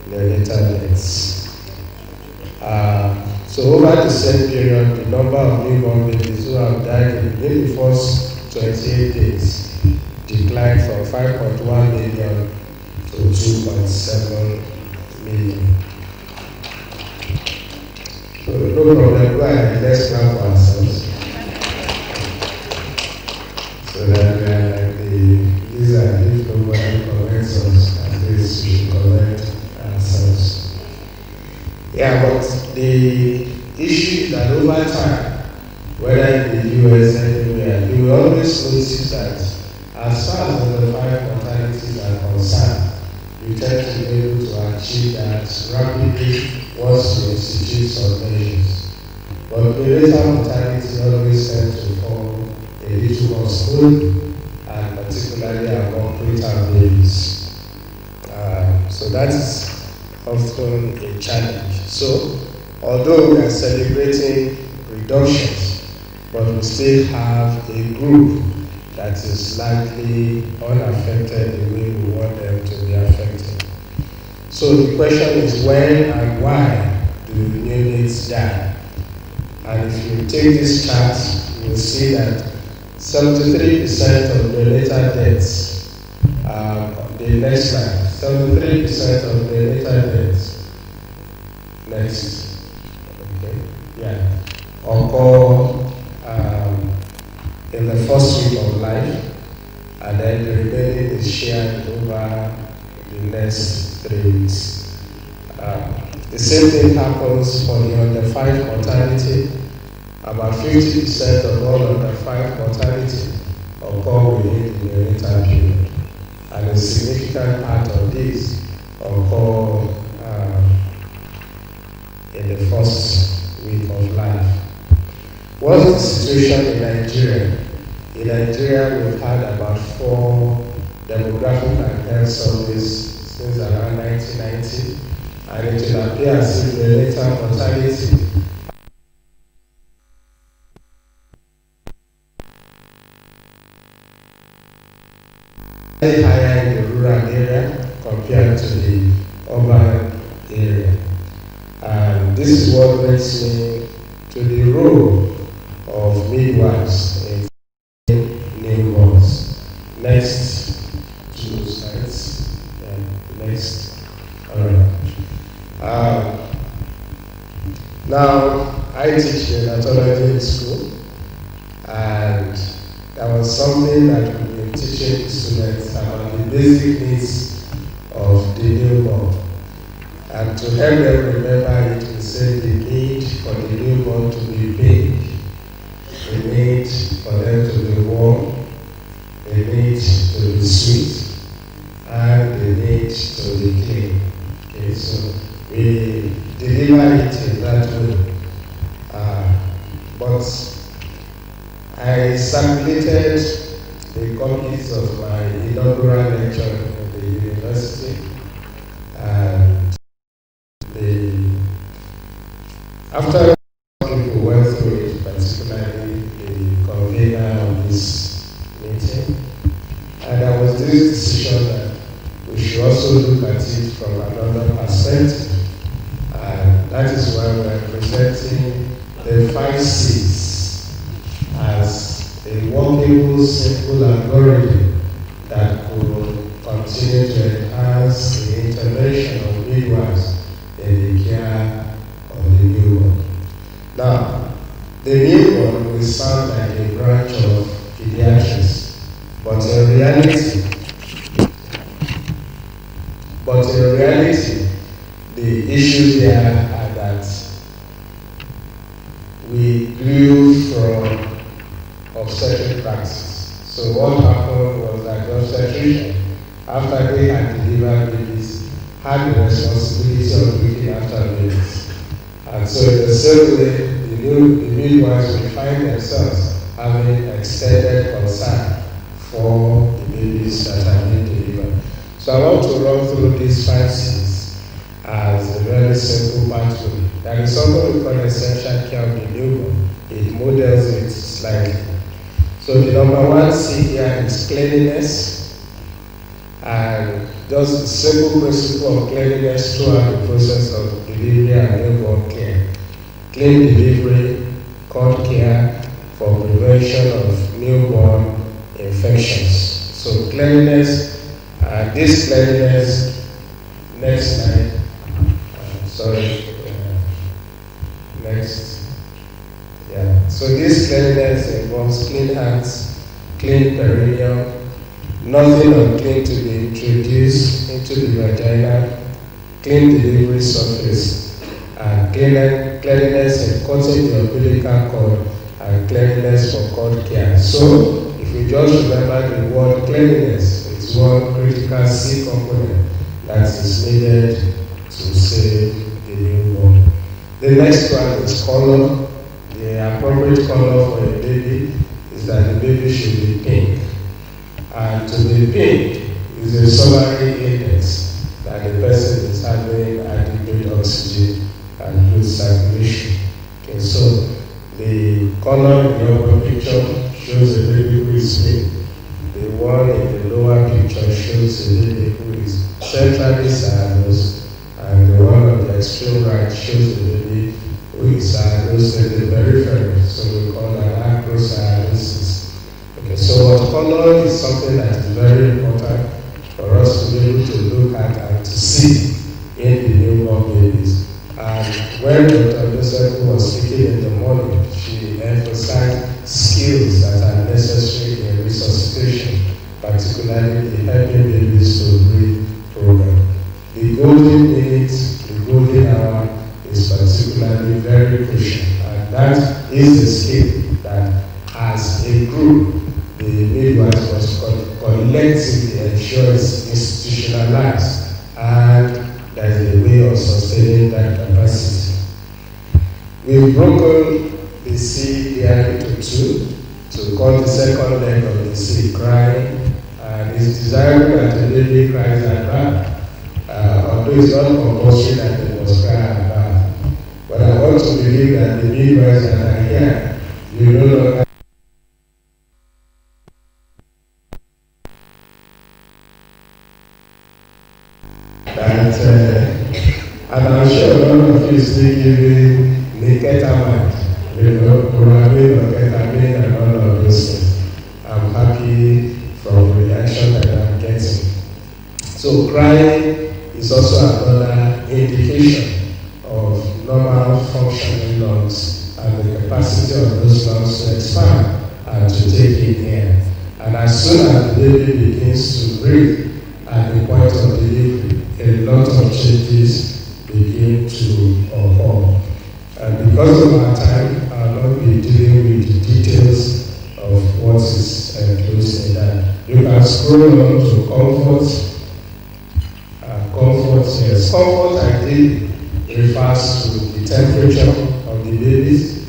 neonatal deaths. So over the same period, the number of newborn babies who have died within the first 28 days declined from 5.1 million to 2.7 million. So no problem, go ahead, let's clap for ourselves. So that we are like these are if nobody corrects us, at least we should correct ourselves. Yeah, but the issue is that over time, whether in the US or anywhere, you will always notice that as far as the 5 mortalities are concerned, you tend to be able to achieve that rapidly once you institute some measures. But the later mortality always tends to fall a little more slowly, and particularly among preterm babies. So that is often a challenge. So, although we are celebrating reductions, but we still have a group that is largely unaffected the way we want them to be affected. So the question is when and why do neonates die? And if you take this chart, you will see that 73% of neonatal deaths, the next slide, 73% of neonatal deaths, next, okay, yeah, occur in the first week of life, and then the remaining is shared over the next 3 weeks. The same thing happens for the under 5 mortality. About 50% of all under 5 mortality occur within the neonatal period, and a significant part of this occur in the first week of life. What's the situation in Nigeria? In Nigeria, we've had about 4 demographic and health surveys since around 1990, and it will appear as if neonatal mortality is higher in the rural area compared to the urban area. And this is what brings me to the role of midwives in newborns. Next 2 slides. Yeah, next. All right. Now, I teach neonatology in school, and there was something that we've been teaching students about the basic needs of the newborn. And to help them remember it, we say the need for the newborn to be big, the need for them to be warm, the need to be sweet, and the need to be clean. Okay, so we deliver it in that way. But I circulated the copies of my inaugural lecture at the university, went through it, particularly the convener of this meeting. And there was this decision that we should also look at it from another perspective. And that is why we are presenting the 5 C's as a workable, simple algorithm that will continue to enhance the intervention of midwives in the care of the newborn. Now, the newborn will sound like a branch of pediatrics, but in reality, the issue there are that we grew from obstetric practice. So what happened was that the obstetrician, after they had delivered babies, had the responsibility of looking after babies. And so in the same way, the midwives will find themselves having extended concern for the babies that are being delivered. So I want to run through these 5 C's as a very simple pathway. There is something we call essential care of the newborn. It models it slightly. So the number 1 C here is cleanliness, and just the simple principle of cleanliness throughout the process of delivery and newborn care. Clean delivery, cord care for prevention of newborn infections. So cleanliness, this cleanliness, next slide, next. Yeah. So this cleanliness involves clean hands, clean perineum, nothing unclean to be introduced into the vagina, clean delivery surface, and cleanliness in cutting the umbilical cord, and cleanliness for cord care. So if you just remember the word cleanliness, it's one critical C component that is needed to save the newborn. The next one is color. The appropriate color for a baby is that the baby should be pink. And to be pink is a summary index that the person is having adequate oxygen and good circulation. Okay, so the color in the upper picture shows a baby who is pink. The one in the lower picture shows a baby who is centrally cyanosed, and the one on the extreme right shows a baby who is cyanosed in the periphery. So we call that acrocyanosis. Okay, so what color is something that is very important for us to be able to look at and to see in the newborn babies. And when Dr. Joseph was speaking in the morning, she emphasized skills that are necessary in resuscitation, particularly the helping babies to breathe program. The golden minute, the golden hour is particularly very crucial, and that is the skill that as a group, the midwives must collectively ensure is institutionalized, and there is a way of sustaining that capacity. We've broken the C here into 2 to call the second leg of the C crying, and it's desirable that the baby cries at birth, although it's not compulsory that they must cry at birth. But I want to believe that the midwives that are here, you no longer and I'm sure none of you is still giving the ketamine, Coramine or ketamine and all of those things. I'm happy from the reaction that I'm getting. So crying is also another indication of normal functioning lungs and the capacity of those lungs to expand and to take in air. And as soon as the baby begins to breathe at the point of delivery, a lot of changes begin to occur. And because of our time, I will not be dealing with the details of what is enclosed in that. You can scroll on to comfort. Comfort, yes. Comfort ideally refers to the temperature of the babies.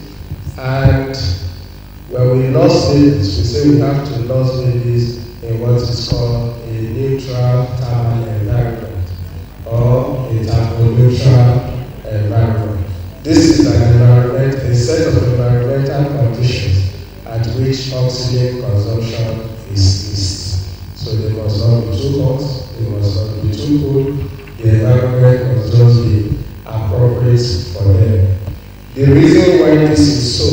And when we lost babies, we say we have to lose babies in what is called a neutral thermal environment or a thermoneutral environment. This is a set of environmental conditions at which oxygen consumption is least. So they must not be too hot, they must not be too cold, the environment must just be appropriate for them. The reason why this is so,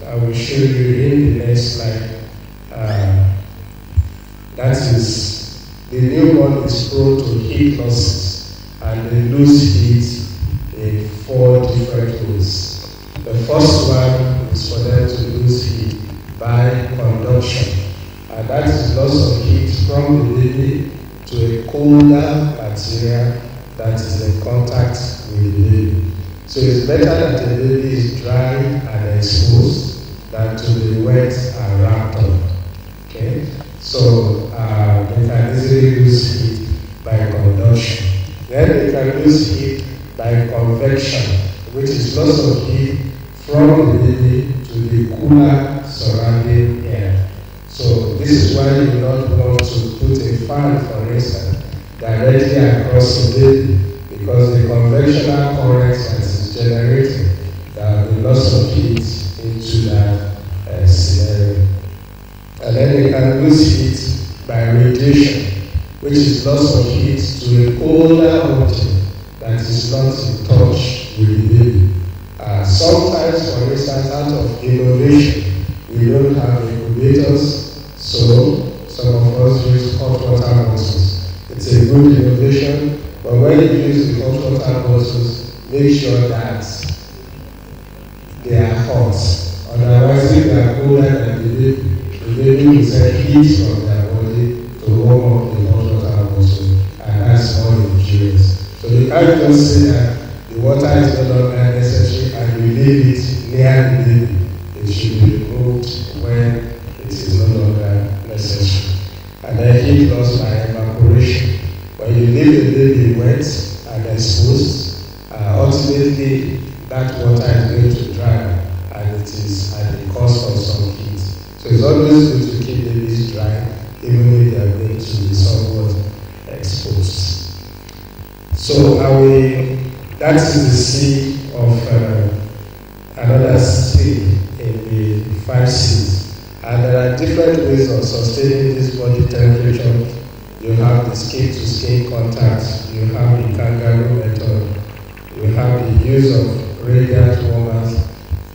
I will show you in the next slide. That is, the newborn is prone to heat losses, and they lose heat in 4 different ways. The first one is for them to lose heat by conduction, and that is loss of heat from the baby to a colder material that is in contact with the baby. So it's better that the baby is dry and exposed than to be wet and wrapped up. Okay? So they can easily lose heat by conduction. Then they can lose heat by convection, which is loss of heat from the baby to the cooler surrounding air. So this is why you do not want to put a fan, for instance, directly across the baby, because the convectional current that is generated, there will be loss of heat into that scenario. And then they can lose heat by radiation, which is loss of heat to a colder object that is not in touch with the baby. Sometimes, for instance, out of innovation, we don't have incubators, so some of us use hot water bottles. It's a good innovation, but when you use the hot water bottles, make sure that they are hot. Otherwise, if they are colder than the baby will send heat from their body to warm up the hot water bottle, and that's more injurious. So you can't just say that the water is no longer necessary and you leave it near the baby. It should be removed when it is no longer necessary. And then heat loss by evaporation. When you leave the baby wet and exposed, ultimately that water is going to dry, and it is at the cost of some heat. So it's always good to keep babies dry, even if they are going to be somewhat exposed. So that is the C of another C in the 5 C's. And there are different ways of sustaining this body temperature. You have the skin-to-skin contact, you have the kangaroo method, you have the use of radiant warmers.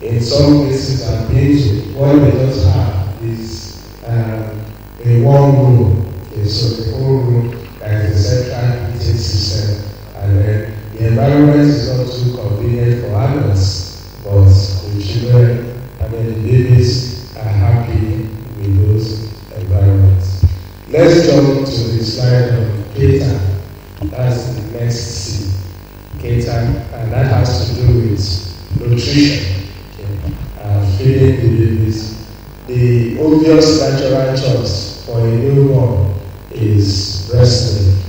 In some places I've been to, what they just have is a warm room. Okay, so the whole room, there is a central heating system, and then the environment is not too convenient for adults, but the children, I mean the babies are happy with those environments. Let's jump to the slide of Keita. That's the next C. Keita, and that has to do with nutrition, feeding the babies. The obvious natural choice for a newborn is breastfeeding.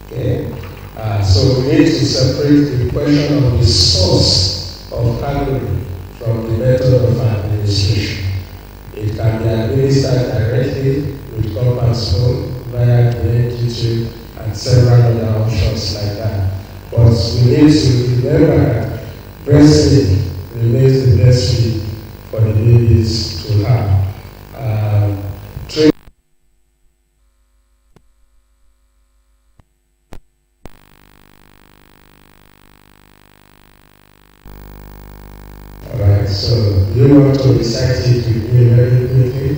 Okay? So we need to separate the question of the source of calorie from the method of administration. It can be administered directly with cup and spoon via the empty tube and several other options like that. But we need to remember that breastfeeding remains the best feed for the babies to have. Alright, so do you want to recite it with me very quickly?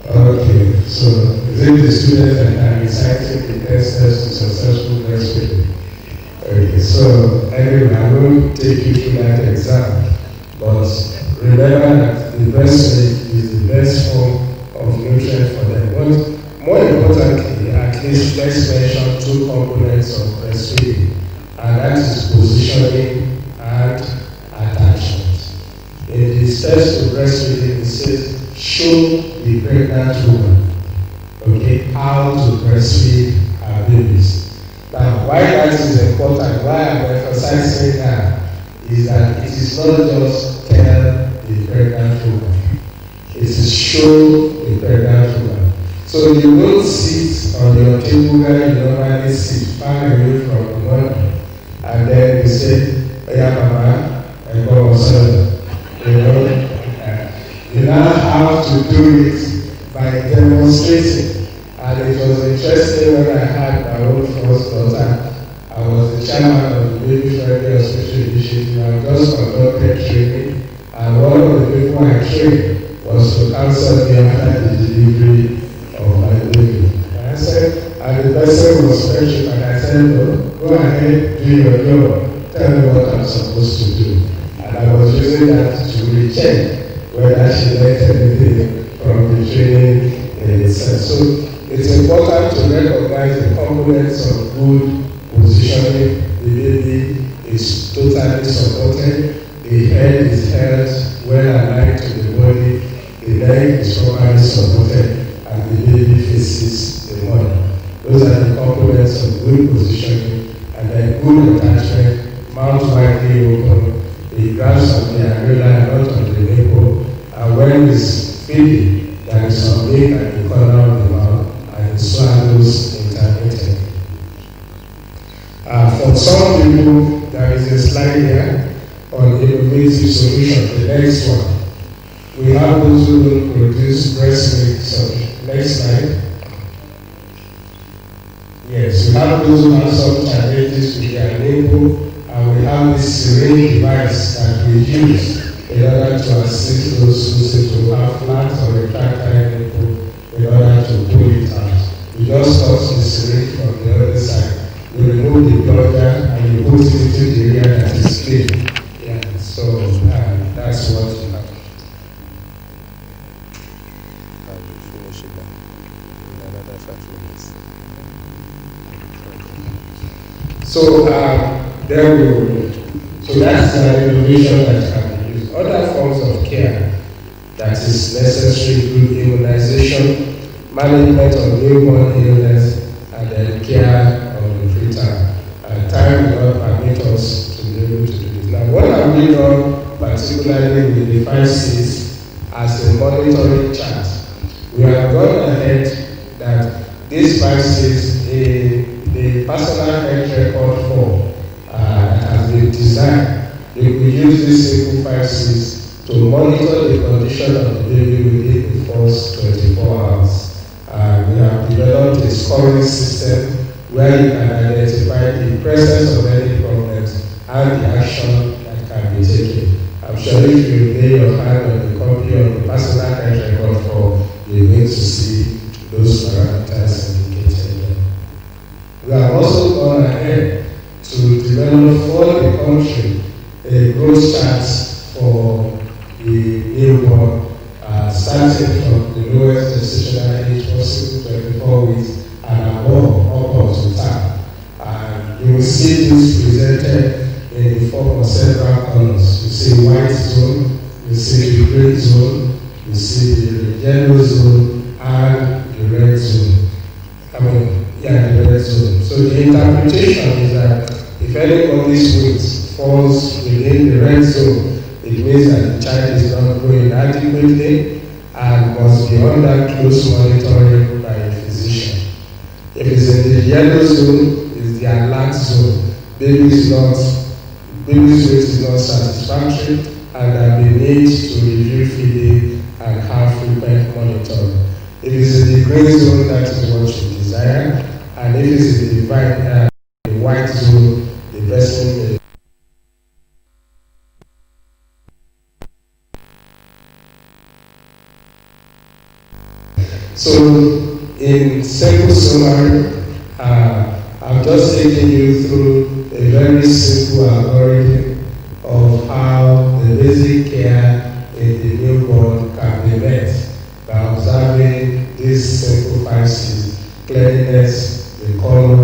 Okay, so is it the students that are reciting the 10 steps to successful breastfeeding? Okay, so anyway, I won't take you through that exam, but remember that the breastfeed is the best form of nutrient for them. But more importantly, at least let's mention 2 components of breastfeeding, and that is positioning and attachment. In the steps to breastfeeding, it says, show the pregnant woman, okay, how to breastfeed her babies. Now, why that is important, why I'm emphasizing that, is that it is not just tell the pregnant woman, it is show the pregnant woman. So you don't sit on your table where you normally sit far away from the mother, and then you say, oh yeah, mama, demonstrating. And it was interesting when I had my own first daughter. I was the chairman of the Midwifery Hospital Initiative. I just conducted training, and one of the people I trained was to counsel me after the delivery of my baby. And I said, and the person was special, and I said, no, go ahead, do your job, tell me what I'm supposed to do. And I was using that to recheck whether she learned anything from the training in itself. So it's important to recognize the components of good positioning. The baby is totally supported, the head is held well aligned to the body, the leg is properly supported, and the baby faces the mother. Those are the components of good positioning, and then good attachment, mouth widely open, the grasp of the areola, not on the nipple, and when it's feeding, there is some milk at the corner of the mouth, and it swallows intermittently. For some people, there is a slide here on innovative solution. The next one. We have those who will produce breast milk. So, next slide. Yes, we have those who have some challenges with their nipple, and we have this syringe device that we use in order to assist those who say to have flat or retractile nipple in order to pull it out. We just touch the syringe from the other side. You remove the plugger and you put it into the area that is clean. Yeah, so that's what you have. I will finish it in another 5 minutes. So there we go. So that's the innovation that can be used. Other forms of care that is necessary include immunization, management of newborn illness, and then care time will not permit us to be able to do this. Now, what have we done, particularly with the 5 Cs, as a monitoring chart? We have gone ahead that these 5 Cs, the personal health record form that has been designed, we will use these simple 5 Cs to monitor the condition of the baby within the first 24 hours. We have developed a scoring system where you can identify the presence of any problems and the action that can be taken. I'm sure if you lay your hand on the copy of the personal health record form, you're going to see those parameters indicated there. We have also gone ahead to develop for the country a growth chart for the newborn, starting from the lowest gestational age possible, 24 weeks, and above, up to time. And you will see this presented in the form of several colors. You see white zone, you see the green zone, you see the yellow zone, and the red zone. The red zone. So the interpretation is that if anybody's weight falls within the red zone, it means that the child is not growing adequately and must be under close monitoring by a physician. If it's in the yellow zone, it's the alert zone. Baby's weight is not satisfactory, and we need to review feeding and have frequent monitoring. If it's in the green zone, that is what you desire, and if it's in the white zone, the person may. So, in simple summary, I'm just taking you through a very simple algorithm of how the basic care in the newborn can be met by observing these simple 5 C's: cleanliness, the color,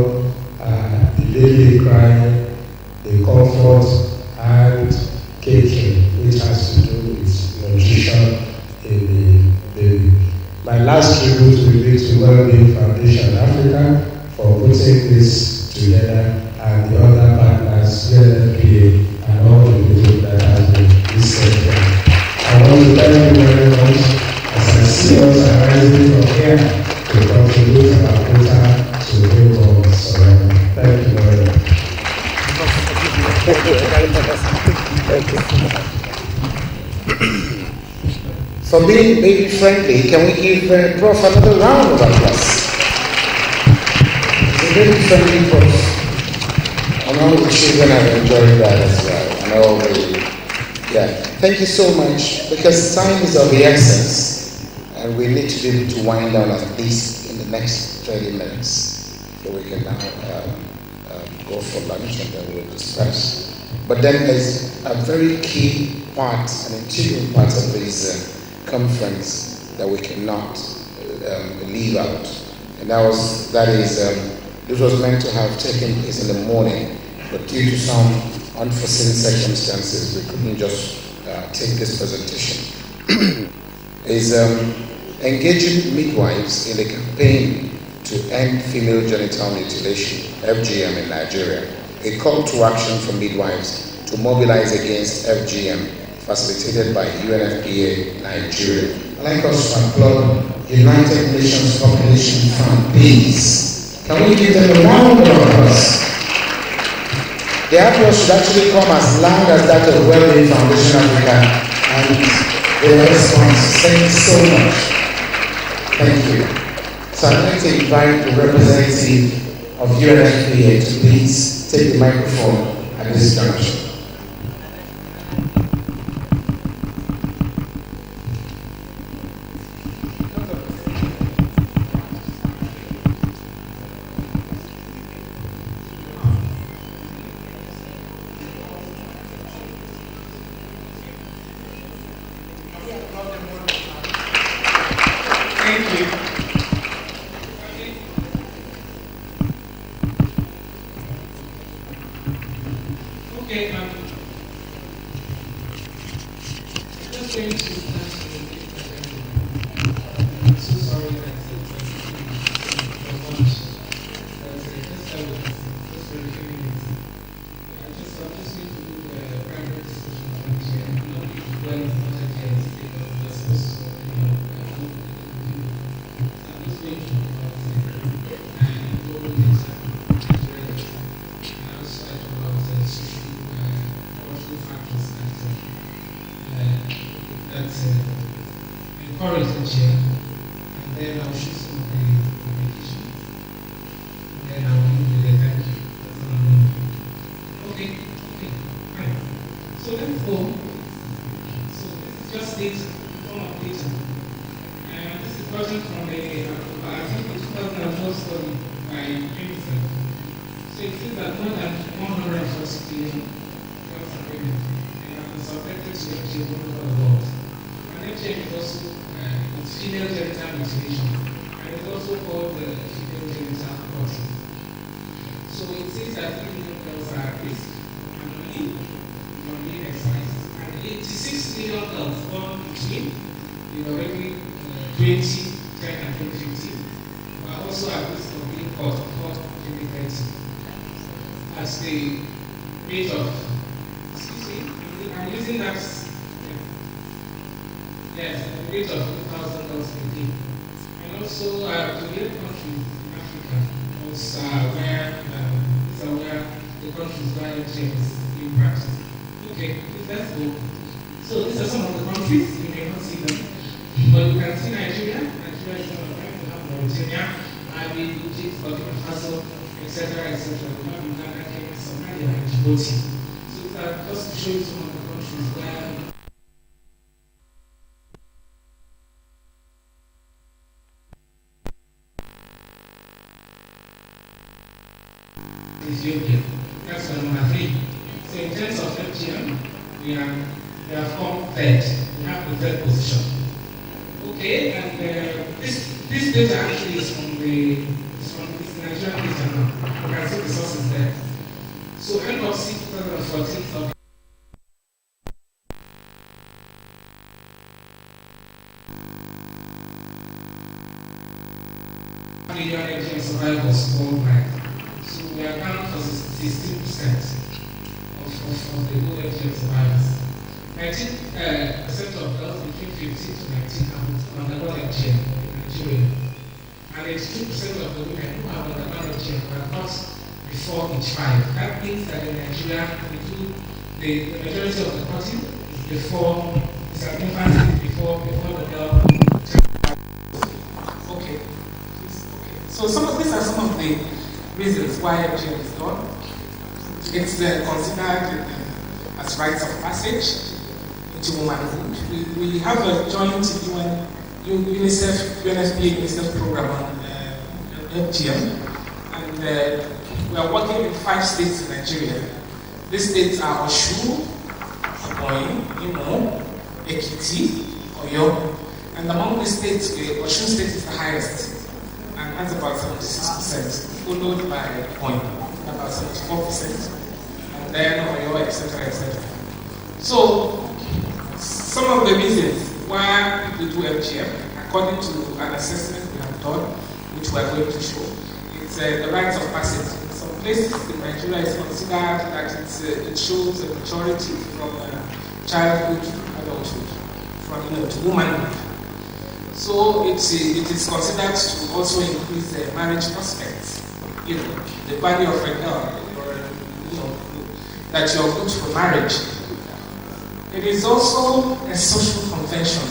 the baby crying, the comfort, and catering, which has to do with nutrition in the baby. My last tribute will be to Wellbeing Foundation Africa for putting this together, and the other partners, UNFPA, and all the people that have been listed here. I want to thank you very much as I see us arising from here to contribute our quota to the newborn surrounding. Thank you very much. Thank you. for being baby friendly. Can we give Prof another round of applause? It's a baby friendly Prof. And all the children have enjoyed that as well. And all the, thank you so much, because time is of the essence, and we need to be able to wind down at least in the next 30 minutes, so we can now go for lunch and then we'll discuss. But then there's a very key part, an integral part of this conference that we cannot leave out, and that is this was meant to have taken place in the morning, but due to some unforeseen circumstances, we couldn't just take this presentation. Is engaging midwives in a campaign to end female genital mutilation, FGM, in Nigeria. A call to action for midwives to mobilize against FGM, facilitated by UNFPA Nigeria. I'd like us to applaud United Nations Population Fund, please. Can we give them a round of applause? The applause should actually come as loud as that of Wellbeing Foundation Africa, and the response. Thank you so much. Thank you. So I'd like to invite the representative of UNFPA to please take the microphone at this junction. Ethiopia. That's number 3. So in terms of FGM, we have come third. We have the third position. Okay, and this data actually is from this Nigerian data now. You can see the sources there. So end of 2014. Million FGM survivors worldwide. So we account for 16% of the whole FGM survivors. 19% of girls between 15 to 19 have undergone FGM in Nigeria. And 82% of the women who have undergone FGM were caught before age 5. That means that in Nigeria, the majority of the cutting is before, it's an infancy before the are some of the reasons why FGM is done. It's considered as rites of passage into womanhood. We have a joint UNICEF, UNFPA program on FGM, and we are working in 5 states in Nigeria. These states are Osun, Ebonyi, Imo, Ekiti, Oyo, and among the states, Osun State is the highest, and that's about 76%, followed by Ebonyi, about 74%, and then Oyo, etc., etc. So, some of the reasons why people do FGM, according to an assessment we have done, which we are going to show, it's the rites of passage. In some places in Nigeria, it's considered that it shows a maturity from childhood to adulthood, from to womanhood. So it is considered to also increase marriage prospects. The value of a girl, or that you're good for marriage. It is also a social convention.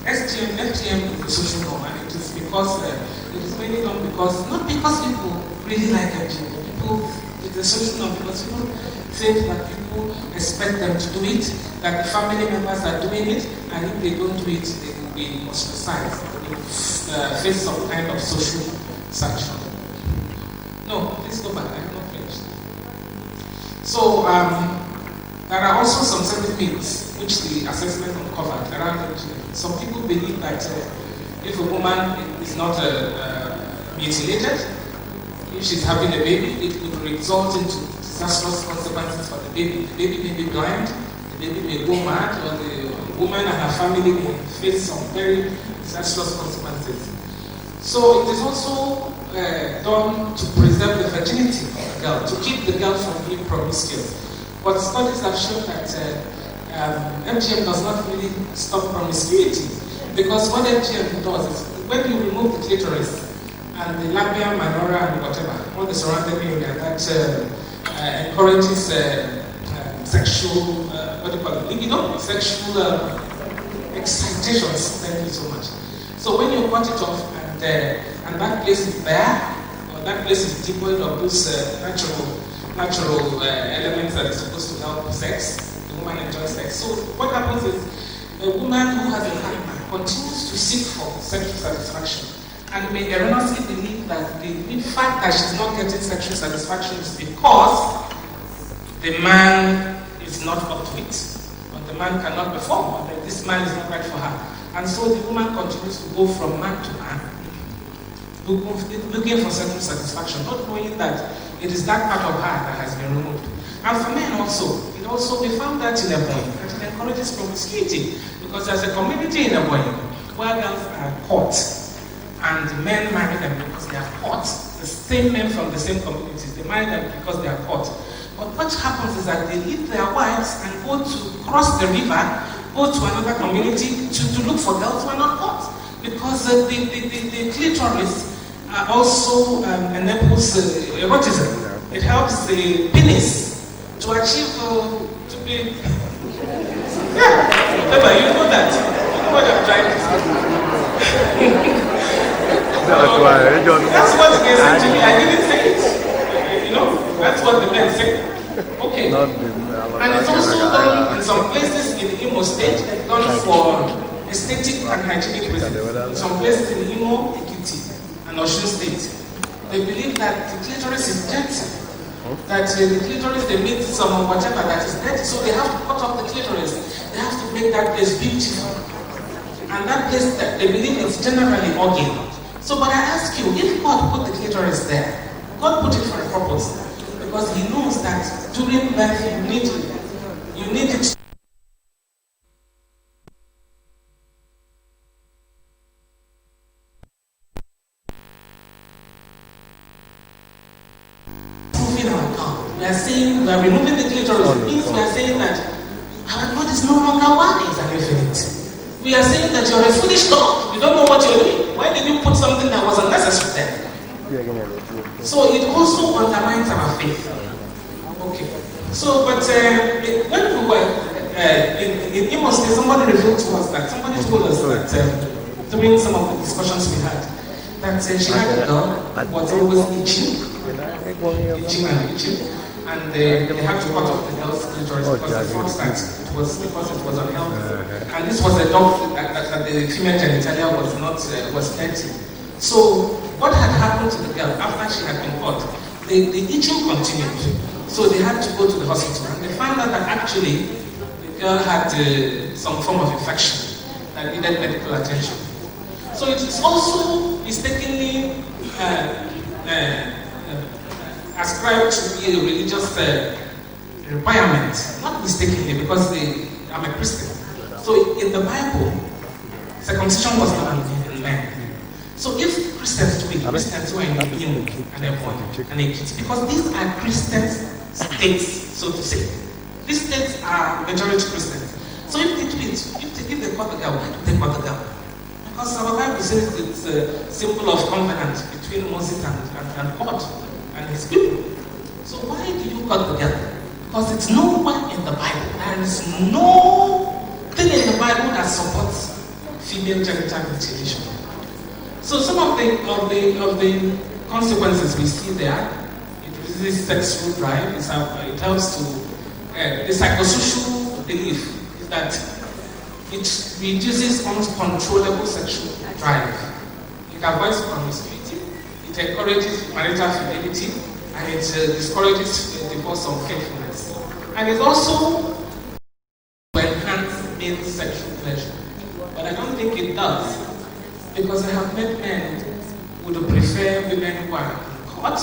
FGM is a social norm, and it is because it is mainly done because not because people really like FGM, but people, it's a social norm because people think that people expect them to do it, that the family members are doing it, and if they don't do it, they will be ostracized, they will face some kind of social sanction. No, please go back, I'm not finished. So, there are also some certain myths which the assessment uncovered around FGM. Some people believe that if a woman is not mutilated, if she's having a baby, it could result into disastrous consequences for the baby. The baby may be blind, the baby may go mad, or the woman and her family may face some very disastrous consequences. So it is also done to preserve the virginity of the girl, to keep the girl from being promiscuous. But studies have shown that FGM does not really stop promiscuity, because what FGM does is when you remove the clitoris and the labia minora and whatever, all the surrounding area that encourages sexual, what do you call it, libido, sexual excitations. Thank you so much. So when you cut it off and that place is bare, or that place is devoid of those natural elements that are supposed to help sex, the woman enjoys sex. So what happens is a woman who has a partner continues to seek for sexual satisfaction and may erroneously believe that the fact that she's not getting sexual satisfaction is because the man is not up to it, or the man cannot perform, or that this man is not right for her. And so the woman continues to go from man to man, looking for sexual satisfaction, not knowing that it is that part of her that has been removed. And for men also, we found that in Ebonyi, that it encourages promiscuity, because there's a community in Ebonyi where girls are caught, and men marry them because they are caught. The same men from the same communities, they marry them because they are caught. But what happens is that they leave their wives and go to cross the river, go to another community to look for girls who are not caught, because the clitoris also enables erotism. It helps the penis to achieve, to be, yeah, whatever, you know that. You know what I'm trying to say. That's what they said to me. I didn't say it. You know, that's what the men say. Okay. And it's also done in some places in Imo State, it's done for aesthetic and hygienic reasons. In some places in Imo, Ekiti, and Osun State, they believe that the clitoris is dirty. That the clitoris, they meet some whatever that is dirty, so they have to cut off the clitoris. They have to make that place beautiful. And that place, that they believe is generally ugly. So, but I ask you, if God put the clitoris there, God put it for a purpose. Because He knows that during birth you need it. Moving our account. We are saying, we are removing the clitoris. It means we are saying that our God is no longer wise and infinite. We are saying that you're a foolish dog. You don't know what you're doing. Why did you put something that was unnecessary there? So it also undermines our faith. Okay. So, but when we were in Imo State, somebody revealed to us that, somebody told us that during some of the discussions we had, that she had a girl that was always itching, and they had to cut off the girl's clitoris because they thought that it was unhealthy. And this was a dog that the female genitalia was dirty. So what had happened to the girl after she had been caught? The itching continued. So they had to go to the hospital, and they found out that actually the girl had some form of infection that needed medical attention. So it is also mistakenly ascribed to be a religious requirement, not mistakenly, because I'm a Christian. So in the Bible, circumcision was not in men. So if Christians do it, Christians who are in Imo and Ebonyi and Ekiti, because these are Christian states, so to say. These states are majority Christians. So if they do it, if they cut the girl, why do they cut the girl? Because our Bible says it's a symbol of covenant between Moses and God and his people. So why do you cut the girl? Because it's nowhere in the Bible. There is no thing in the Bible that supports female genital mutilation. So some of the consequences we see there, it reduces sexual drive. It helps to the psychosocial belief is that it reduces uncontrollable sexual drive. It avoids promiscuity. It encourages marital fidelity, and it discourages divorce unfaithfulness. And it also enhances male sexual pleasure. But I don't think it does, because I have met men who would prefer women who are hot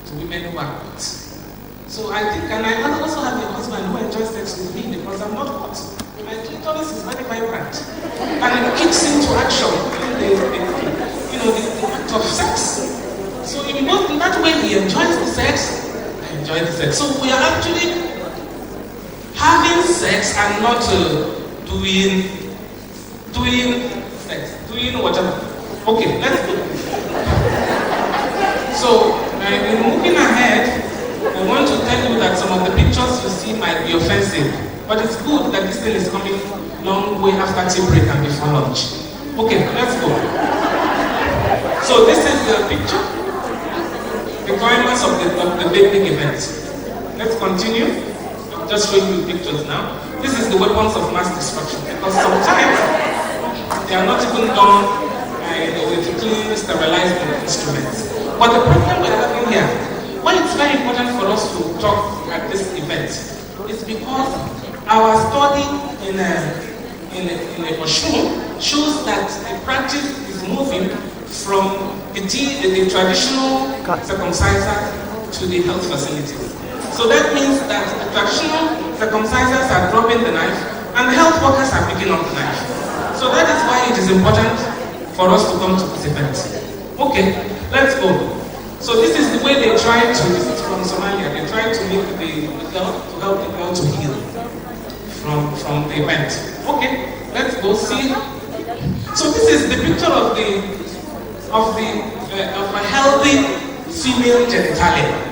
to women who are hot. So I think, and I also have a husband who enjoys sex with me because I'm not hot. My clitoris is very vibrant, and it kicks into action the act of sex. So in that way, he enjoys the sex, I enjoy the sex. So we are actually having sex and not doing sex, doing whatever. Okay, let's go. So, moving ahead, I want to tell you that some of the pictures you see might be offensive, but it's good that this thing is coming long way after tea break and before lunch. Okay, let's go. So this is the picture, the climax of the big event. Let's continue. I'm just showing you pictures now. This is the weapons of mass destruction, because sometimes they are not even done with clean, sterilized instruments. But the problem we're having here, why it's very important for us to talk at this event, is because our study in Oshun shows that the practice is moving from the traditional circumciser to the health facilities. So that means that the traditional circumcisers are dropping the knife and the health workers are picking up the knife. So that is why it is important for us to come to this event. Okay, let's go. So this is the way they try to, this is from Somalia, they try to make the girl, to help the girl to heal from the event. Okay, let's go see. So this is the picture of a healthy female genitalia.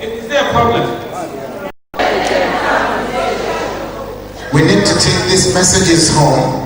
Is there a problem? We need to take these messages home